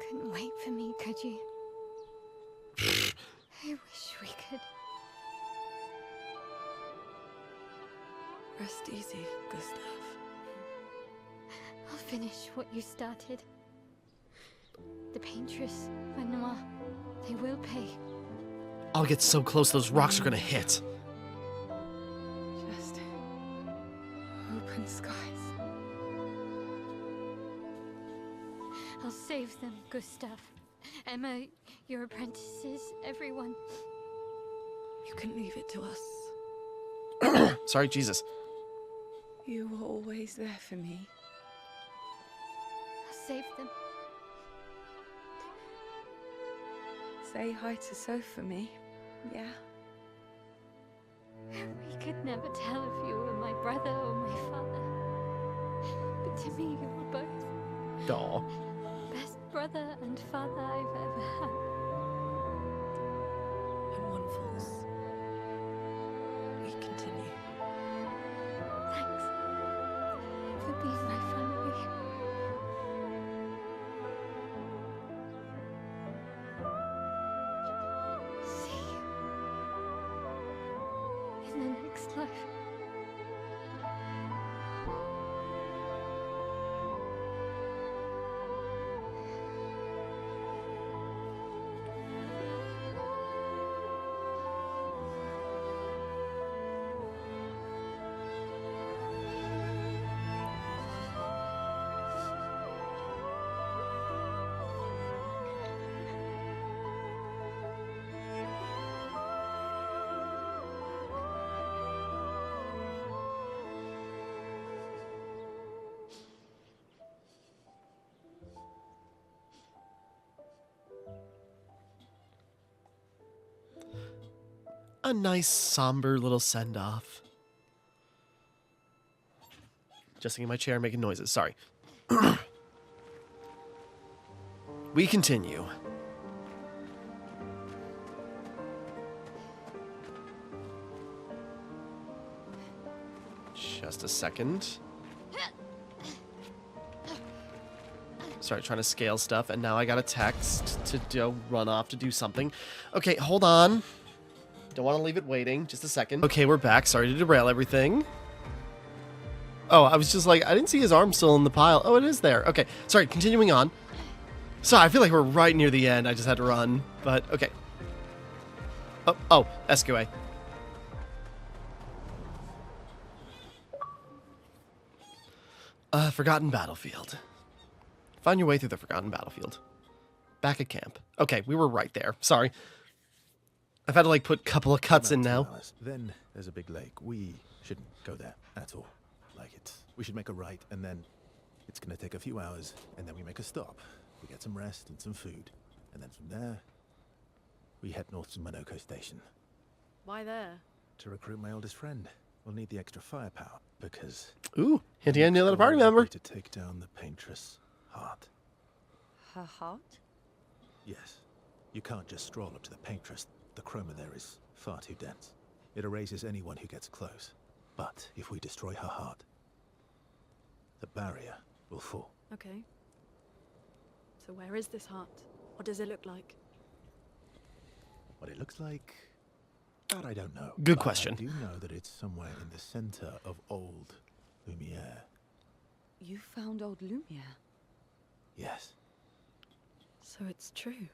Couldn't wait for me, could you? I wish we could. Rest easy, Gustav. finish what you started. The Paintress, Renoir, they will pay. I'll get so close those rocks are gonna hit. Just open skies. I'll save them, Gustav. Emma, your apprentices, everyone. You can leave it to us. Sorry, Jesus. You were always there for me. I'll save them. Say hi to Soph for me. Yeah. We could never tell if you were my brother or my father. But to me, you were both. Aw. Best brother and father I've ever had. When one falls, we continue. Thanks for being my family. See you in the next life. A nice, somber little send-off. Adjusting in my chair, making noises. Sorry. We continue. Just a second. Sorry, trying to scale stuff, and now I got a text to run off to do something. Okay, hold on. Don't want to leave it waiting. Just a second. Okay, we're back. Sorry to derail everything. Oh, I was just like, I didn't see his arm still in the pile. Oh, it is there. Okay, sorry, continuing on. Sorry, I feel like we're right near the end. I just had to run, but okay. Oh, SQA. Forgotten Battlefield. Find your way through the Forgotten Battlefield. Back at camp. Okay, we were right there. Sorry. I've had to, like, put a couple of cuts in now. Then there's a big lake. We shouldn't go there at all. We should make a right, and then it's gonna take a few hours, and then we make a stop. We get some rest and some food, and then from there, we head north to Monoko Station. Why there? To recruit my oldest friend. We'll need the extra firepower, because... Ooh, hinting I knew that a party member. ...to take down the Paintress' heart. Her heart? Yes. You can't just stroll up to the Paintress. The chroma there is far too dense. It erases anyone who gets close. But if we destroy her heart, the barrier will fall. Okay. So where is this heart? What does it look like? What it looks like, that I don't know. Good But question. I do know that it's somewhere in the center of old Lumiere. You found old Lumiere? Yes. So it's true.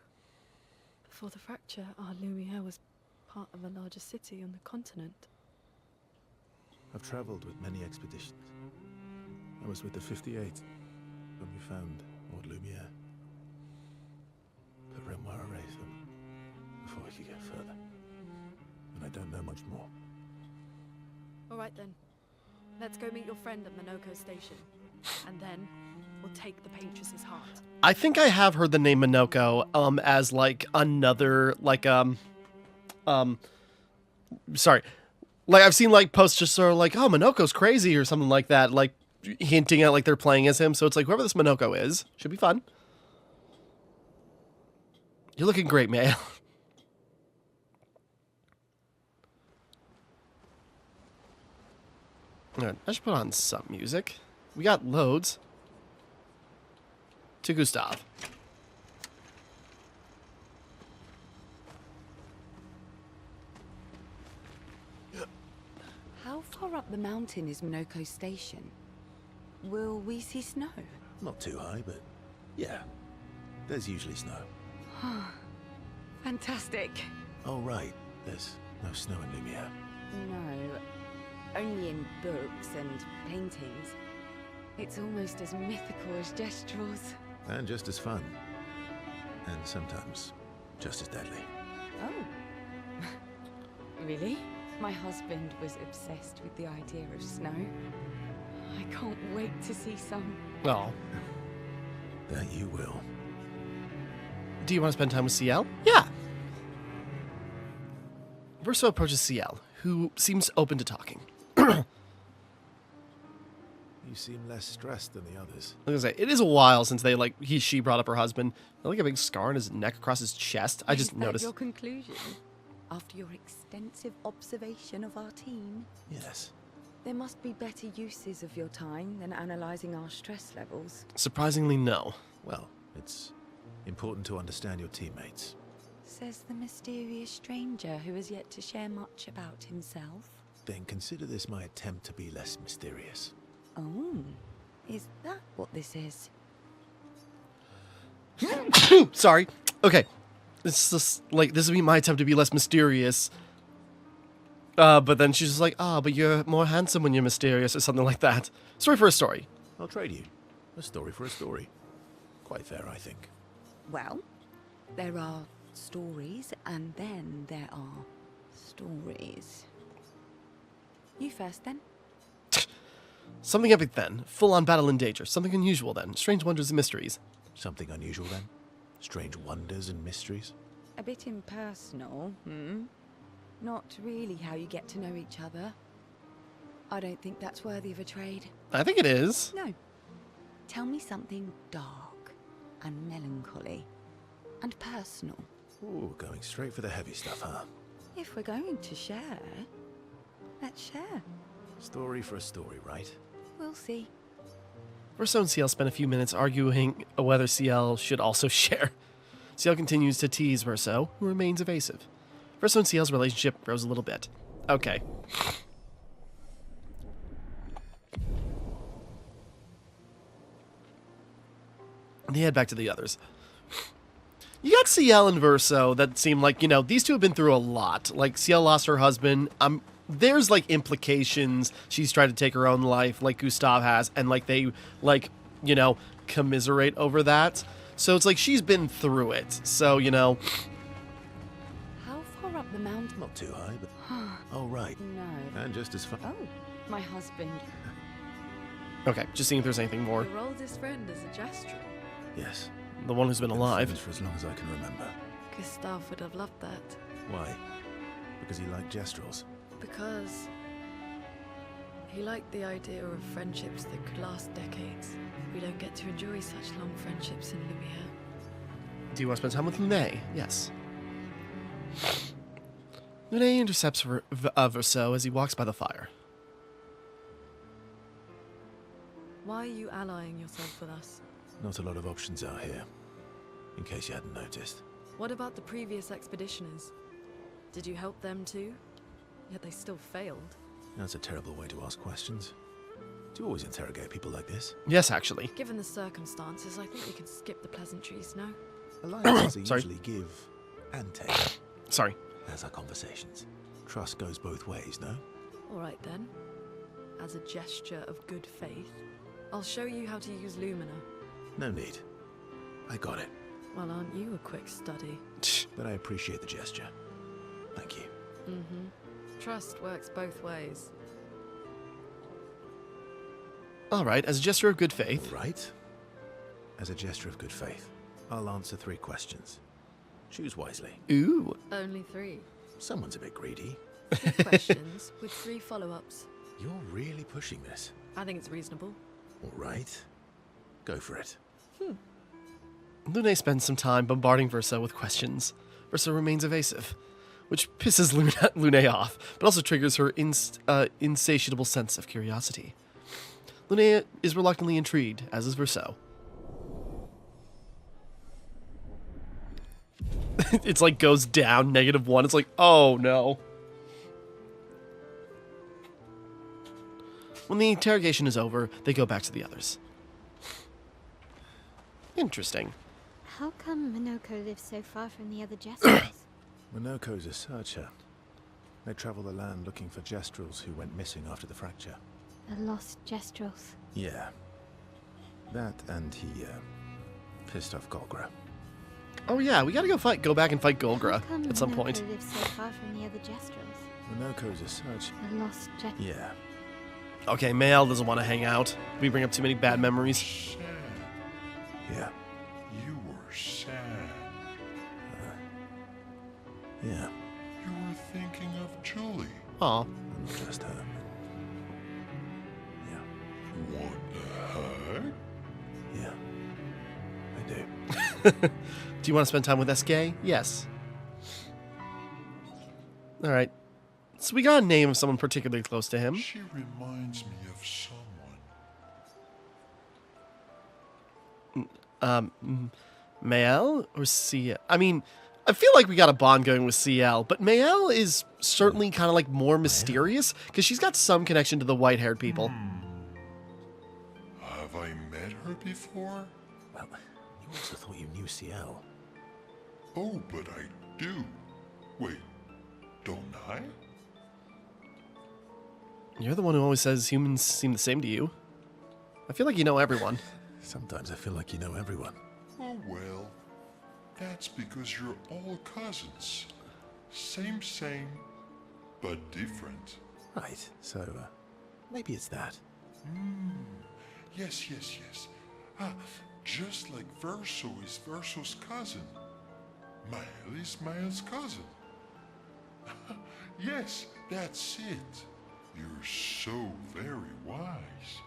Before the fracture, our Lumiere was part of a larger city on the continent. I've traveled with many expeditions. I was with the 58th when we found old Lumiere. But Renoir erased them before we could get further. And I don't know much more. All right then. Let's go meet your friend at Monoko Station. And then we'll take the Paintress's heart. I think I have heard the name Monoko as like another sorry. Like I've seen like posts just sort of like, oh, Monoko's crazy or something like that, like hinting at like they're playing as him. So it's like whoever this Monoko is should be fun. You're looking great, Mael. Alright, I should put on some music. We got loads. To Gustav. How far up the mountain is Monoko Station? Will we see snow? Not too high, but yeah. There's usually snow. Fantastic. Oh, right. There's no snow in Lumiere. No, only in books and paintings. It's almost as mythical as Gestrels. And just as fun. And sometimes just as deadly. Oh. Really? My husband was obsessed with the idea of snow. I can't wait to see some. Oh. That you will. Do you want to spend time with CL? Yeah. Verso approaches CL, who seems open to talking. You seem less stressed than the others. I was gonna say, it is a while since she brought up her husband. Like a big scar on his neck across his chest. I just Is that noticed. your conclusion? After your extensive observation of our team? Yes. There must be better uses of your time than analysing our stress levels. Surprisingly, no. Well, it's important to understand your teammates. Says the mysterious stranger who has yet to share much about himself. Then consider this my attempt to be less mysterious. Oh, is that what this is? Sorry. Okay. It's just like, this would be my attempt to be less mysterious. But then she's just like, but you're more handsome when you're mysterious, or something like that. Story for a story. I'll trade you. A story for a story. Quite fair, I think. Well, there are stories, and then there are stories. You first, then. Something epic then. Full-on battle in danger. Something unusual then. Strange wonders and mysteries. Something unusual then? Strange wonders and mysteries? A bit impersonal, Not really how you get to know each other. I don't think that's worthy of a trade. I think it is. No. Tell me something dark and melancholy and personal. Ooh, going straight for the heavy stuff, huh? If we're going to share, let's share. Story for a story, right? We'll see. Verso and CL spend a few minutes arguing whether CL should also share. CL continues to tease Verso, who remains evasive. Verso and CL's relationship grows a little bit. Okay. They head back to the others. You got CL and Verso that seem like, these two have been through a lot. Like, CL lost her husband. There's, like, implications. She's tried to take her own life, like Gustav has, and, like, they, like, commiserate over that. So it's like she's been through it. So, How far up the mountain? Not too high, but... Oh, right. No. And just as fun. Oh, my husband. Okay, just seeing if there's anything more. Your oldest friend is a Gestrel. Yes. The one who's been alive. For as long as I can remember. Gustav would have loved that. Why? Because he liked Gestrels. Because he liked the idea of friendships that could last decades. We don't get to enjoy such long friendships in Lumiere. Do you want to spend time with Lune? Yes. Lune intercepts Verso as he walks by the fire. Why are you allying yourself with us? Not a lot of options out here. In case you hadn't noticed. What about the previous expeditioners? Did you help them too? Yet they still failed. That's a terrible way to ask questions. Do you always interrogate people like this? Yes, actually. Given the circumstances, I think we can skip the pleasantries, no? Alliances Sorry. usually give and take. Sorry. As are conversations. Trust goes both ways, no? Alright then. As a gesture of good faith, I'll show you how to use Lumina. No need. I got it. Well, aren't you a quick study? But I appreciate the gesture. Thank you. Mm-hmm. Trust works both ways. All right, as a gesture of good faith. Right. As a gesture of good faith, I'll answer 3 questions. Choose wisely. Ooh. Only 3. Someone's a bit greedy. 3 questions with 3 follow-ups. You're really pushing this. I think it's reasonable. All right. Go for it. Lune spends some time bombarding Verso with questions. Verso remains evasive, which pisses Lune off, but also triggers her insatiable sense of curiosity. Lune is reluctantly intrigued, as is Verso. It's like goes down, -1. It's like, oh no. When the interrogation is over, they go back to the others. Interesting. How come Minoko lives so far from the other Jestrels? Minoko's a searcher. They travel the land looking for Jestrels who went missing after the fracture. The lost Jestrels. Yeah. That and he, pissed off Golgra. Oh yeah, we gotta go back and fight How Golgra come at some Minoko point. lives so far from the other Jestrels? Minoko's a searcher. The lost Jestrels. Yeah. Okay, Mael doesn't want to hang out. We bring up too many bad memories. Sad. Yeah. You were sad. Yeah. You were thinking of Julie. Aw. And not just her. Yeah. Want a hug? Yeah. I do. Do you want to spend time with SK? Yes. Alright. So we got a name of someone particularly close to him. She reminds me of someone. Mael or CL? I mean, I feel like we got a bond going with CL, but Mael is certainly kind of like more mysterious because she's got some connection to the white-haired people. Have I met her before? Well, you also thought you knew CL. Oh, but I do. Wait, don't I? You're the one who always says humans seem the same to you. I feel like you know everyone. Sometimes I feel like you know everyone. Oh well, that's because you're all cousins. Same, but different. Right, so, maybe it's that. Yes. Ah, just like Verso is Verso's cousin. Mael is Mael's cousin. Yes, that's it. You're so very wise.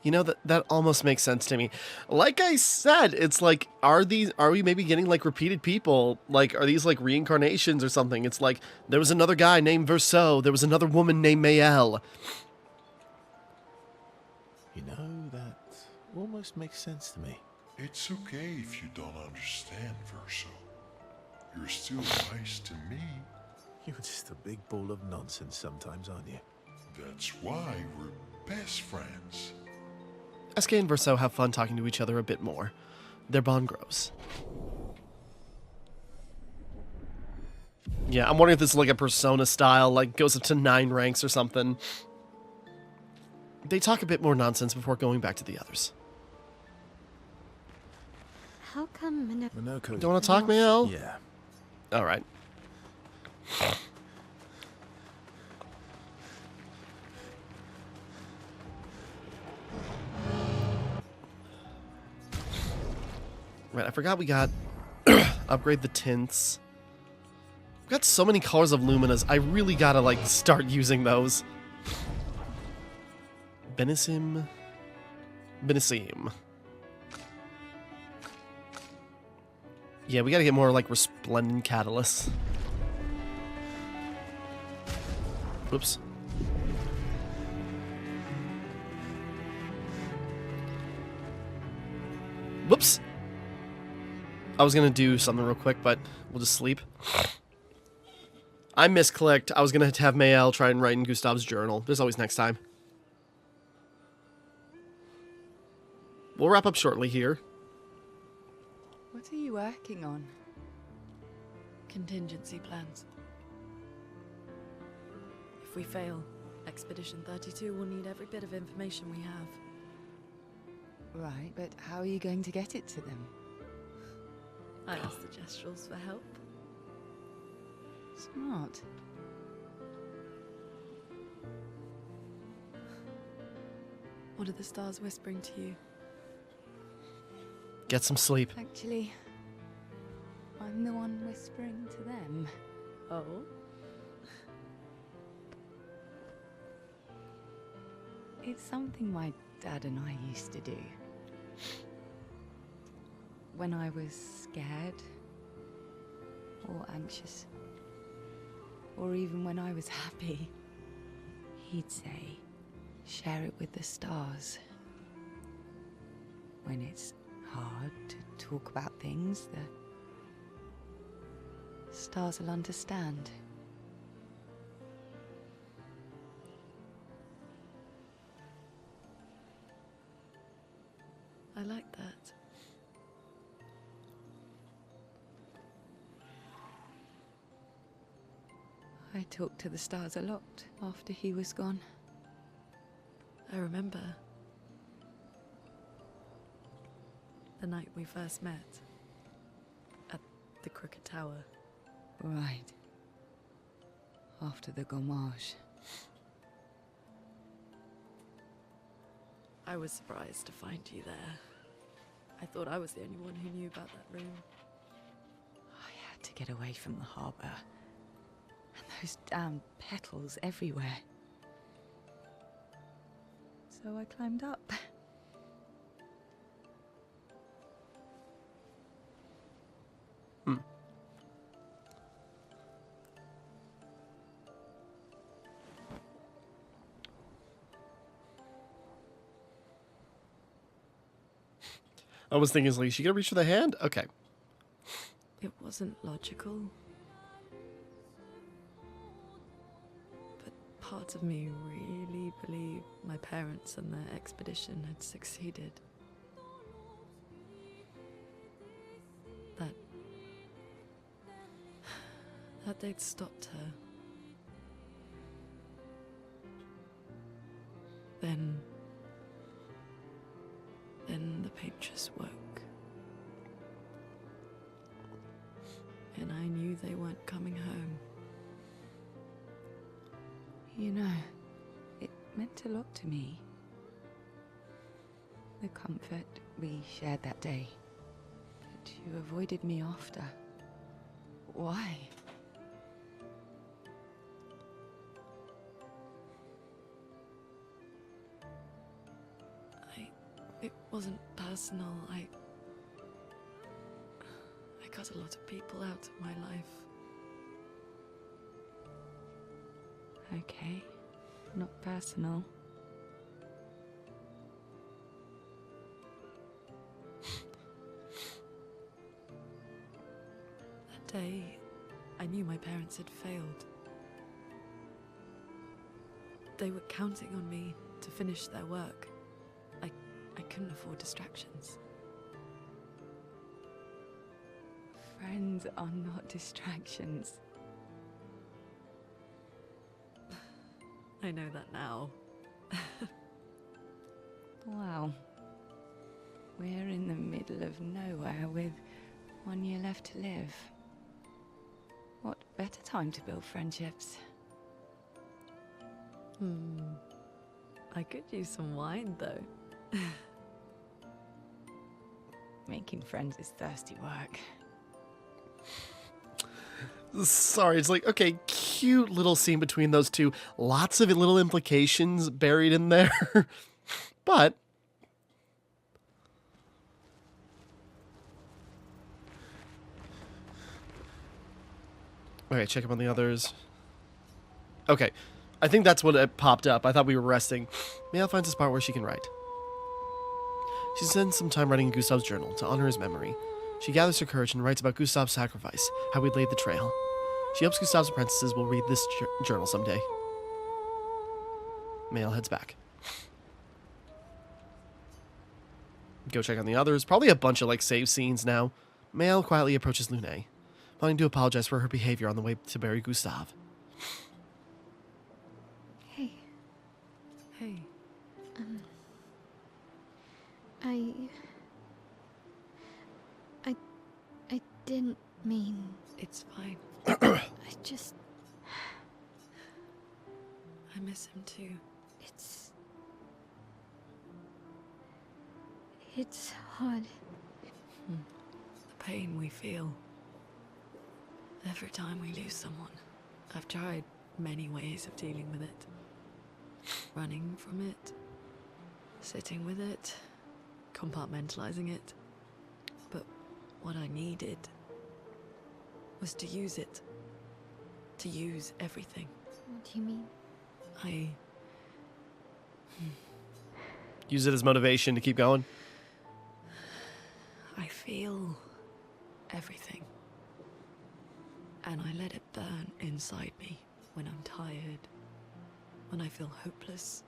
You know, that almost makes sense to me. Like I said, it's like, are we maybe getting like repeated people? Like, are these like reincarnations or something? It's like, there was another guy named Verso, there was another woman named Mael. You know, that almost makes sense to me. It's okay if you don't understand, Verso. You're still wise to me. You're just a big ball of nonsense sometimes, aren't you? That's why we're best friends. SK and Verso have fun talking to each other a bit more. Their bond grows. Yeah, I'm wondering if this is like a Persona style, like goes up to 9 ranks or something. They talk a bit more nonsense before going back to the others. How come Minoko... Minoko's... Don't want to talk, Mael? Yeah. Alright. Right, I forgot we got upgrade the tints. We've got so many colors of luminas. I really gotta like start using those. Benisim. Yeah, we gotta get more like resplendent catalysts. Whoops. Whoops. I was gonna do something real quick, but we'll just sleep. I misclicked. I was gonna have Mael try and write in Gustav's journal. There's always next time. We'll wrap up shortly here. What are you working on? Contingency plans. If we fail, Expedition 32 will need every bit of information we have. Right, but how are you going to get it to them? I asked the Jestrels for help. Smart. What are the stars whispering to you? Get some sleep. Actually, I'm the one whispering to them. Oh? It's something my dad and I used to do. When I was scared, or anxious, or even when I was happy, he'd say, share it with the stars. When it's hard to talk about things, the stars will understand. I like that. I talked to the stars a lot after he was gone. I remember the night we first met at the Crooked Tower. Right. After the gommage. I was surprised to find you there. I thought I was the only one who knew about that room. I had to get away from the harbour. And those damn petals everywhere. So I climbed up. I was thinking, like, is she gonna reach for the hand? Okay. It wasn't logical. But part of me really believed my parents and their expedition had succeeded. That they'd stopped her. Then the paintress woke. And I knew they weren't coming home. You know, it meant a lot to me. The comfort we shared that day. But you avoided me after. Why? It wasn't personal. I cut a lot of people out of my life. Okay, not personal. That day, I knew my parents had failed. They were counting on me to finish their work. I couldn't afford distractions. Friends are not distractions. I know that now. Wow. We're in the middle of nowhere with 1 year left to live. What better time to build friendships? I could use some wine, though. Making friends is thirsty work. Sorry, it's like, okay, cute little scene between those two. Lots of little implications buried in there. But okay, check up on the others. Okay, I think that's what it popped up. I thought we were resting. Mael finds a spot where she can write. She spends some time writing in Gustav's journal to honor his memory. She gathers her courage and writes about Gustav's sacrifice, how he laid the trail. She hopes Gustav's apprentices will read this journal someday. Mael heads back. Go check on the others. Probably a bunch of, like, save scenes now. Mael quietly approaches Lune, wanting to apologize for her behavior on the way to bury Gustav. Hey, Hey, I didn't mean. it's fine. I just. I miss him too. It's hard. The pain we feel every time we lose someone. I've tried many ways of dealing with it. Running from it, sitting with it, compartmentalizing it. But what I needed was to use it. To use everything. What do you mean? Use it as motivation to keep going. I feel everything. And I let it burn inside me when I'm tired, when I feel hopeless,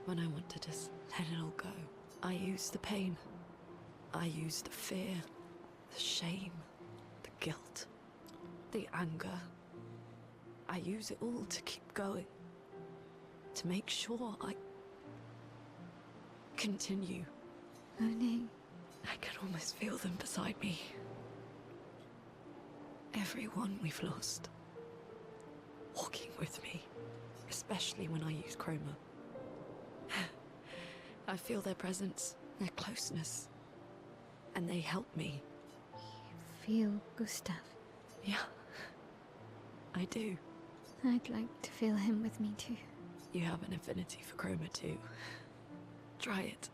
when I want to just let it all go. I use the pain I use the fear, the shame, the guilt, the anger. I use it all to keep going. To make sure I continue. Moaning. I can almost feel them beside me. Everyone we've lost. Walking with me. Especially when I use chroma. I feel their presence, their closeness. And they help me. Feel Gustav. Yeah, I do. I'd like to feel him with me too. You have an affinity for chroma too. Try it.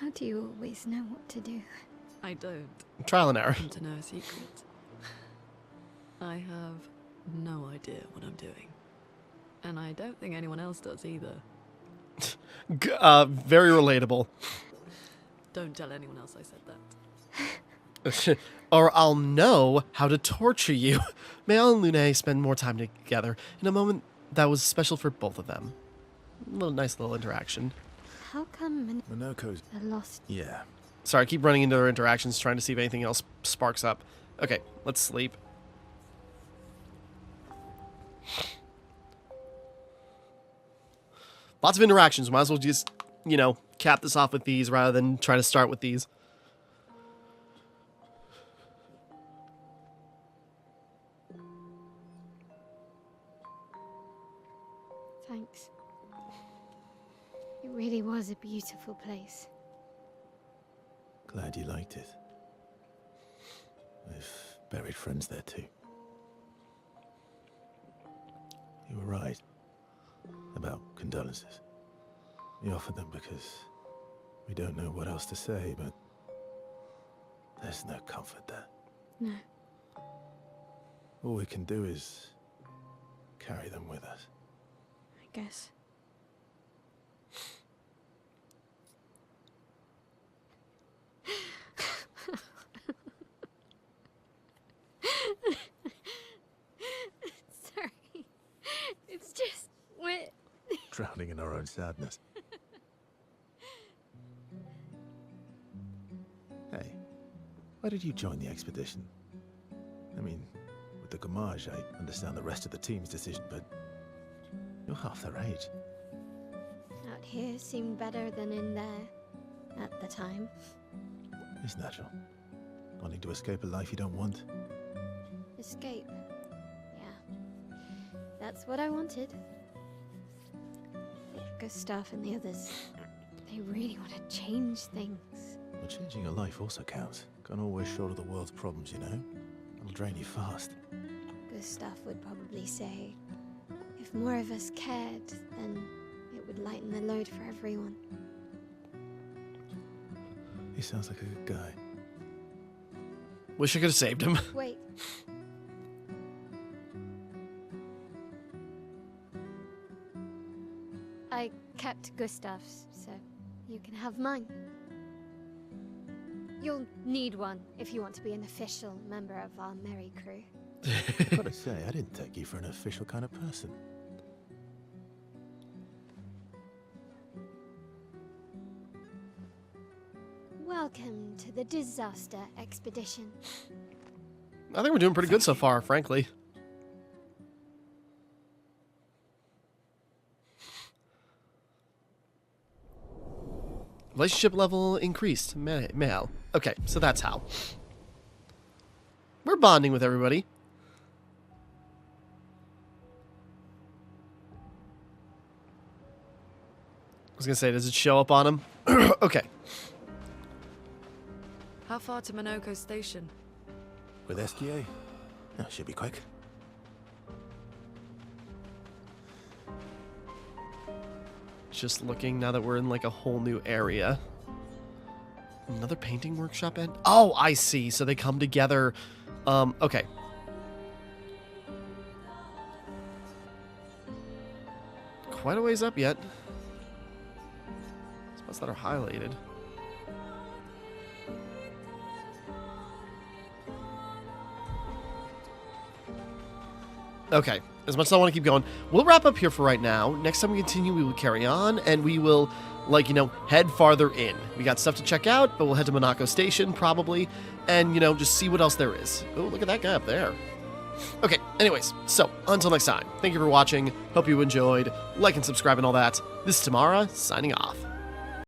How do you always know what to do? I don't Trial and error. want to know a secret. I have no idea what I'm doing. And I don't think anyone else does either. Very relatable. Don't tell anyone else I said that. Or I'll know how to torture you. Mael and Lune spend more time together in a moment that was special for both of them. Nice little interaction. How come Minoko's. a lost? Yeah. Sorry, I keep running into their interactions trying to see if anything else sparks up. Okay, let's sleep. Lots of interactions. Might as well just, cap this off with these rather than try to start with these. Thanks. It really was a beautiful place. Glad you liked it. We've buried friends there too. You were right about condolences. We offered them because we don't know what else to say, but there's no comfort there. No. All we can do is carry them with us. I guess. Sorry. It's just wet. Drowning in our own sadness. Hey, why did you join the expedition? I mean, with the Gommage, I understand the rest of the team's decision, but you're half their age. Out here seemed better than in there at the time. It's natural. Wanting to escape a life you don't want. Escape. Yeah. That's what I wanted. Gustav and the others, they really want to change things. Well, changing a life also counts. Can't always shoulder the world's problems, you know? It'll drain you fast. Gustav would probably say, if more of us cared, then it would lighten the load for everyone. He sounds like a good guy. Wish I could have saved him. Wait. I kept Gustav's, so you can have mine. You'll need one if you want to be an official member of our merry crew. I've got to say, I didn't take you for an official kind of person. Welcome to the disaster expedition. I think we're doing pretty good so far, frankly. Relationship level increased. Mail. Okay, so that's how. We're bonding with everybody. I was gonna say, does it show up on him? Okay. How far to Minoko Station? With STA? Oh, should be quick. Just looking now that we're in like a whole new area. Another painting workshop end? Oh, I see. So they come together. Okay. Quite a ways up yet. Spots that are highlighted. Okay. as much as I want to keep going, we'll wrap up here for right now. Next time we continue, we will carry on, and we will, like, you know, head farther in. We got stuff to check out, but we'll head to Monaco Station, probably, and, you know, just see what else there is. Oh, look at that guy up there. Okay, anyways, so, until next time, thank you for watching, hope you enjoyed, like and subscribe and all that. This is Timmara, signing off.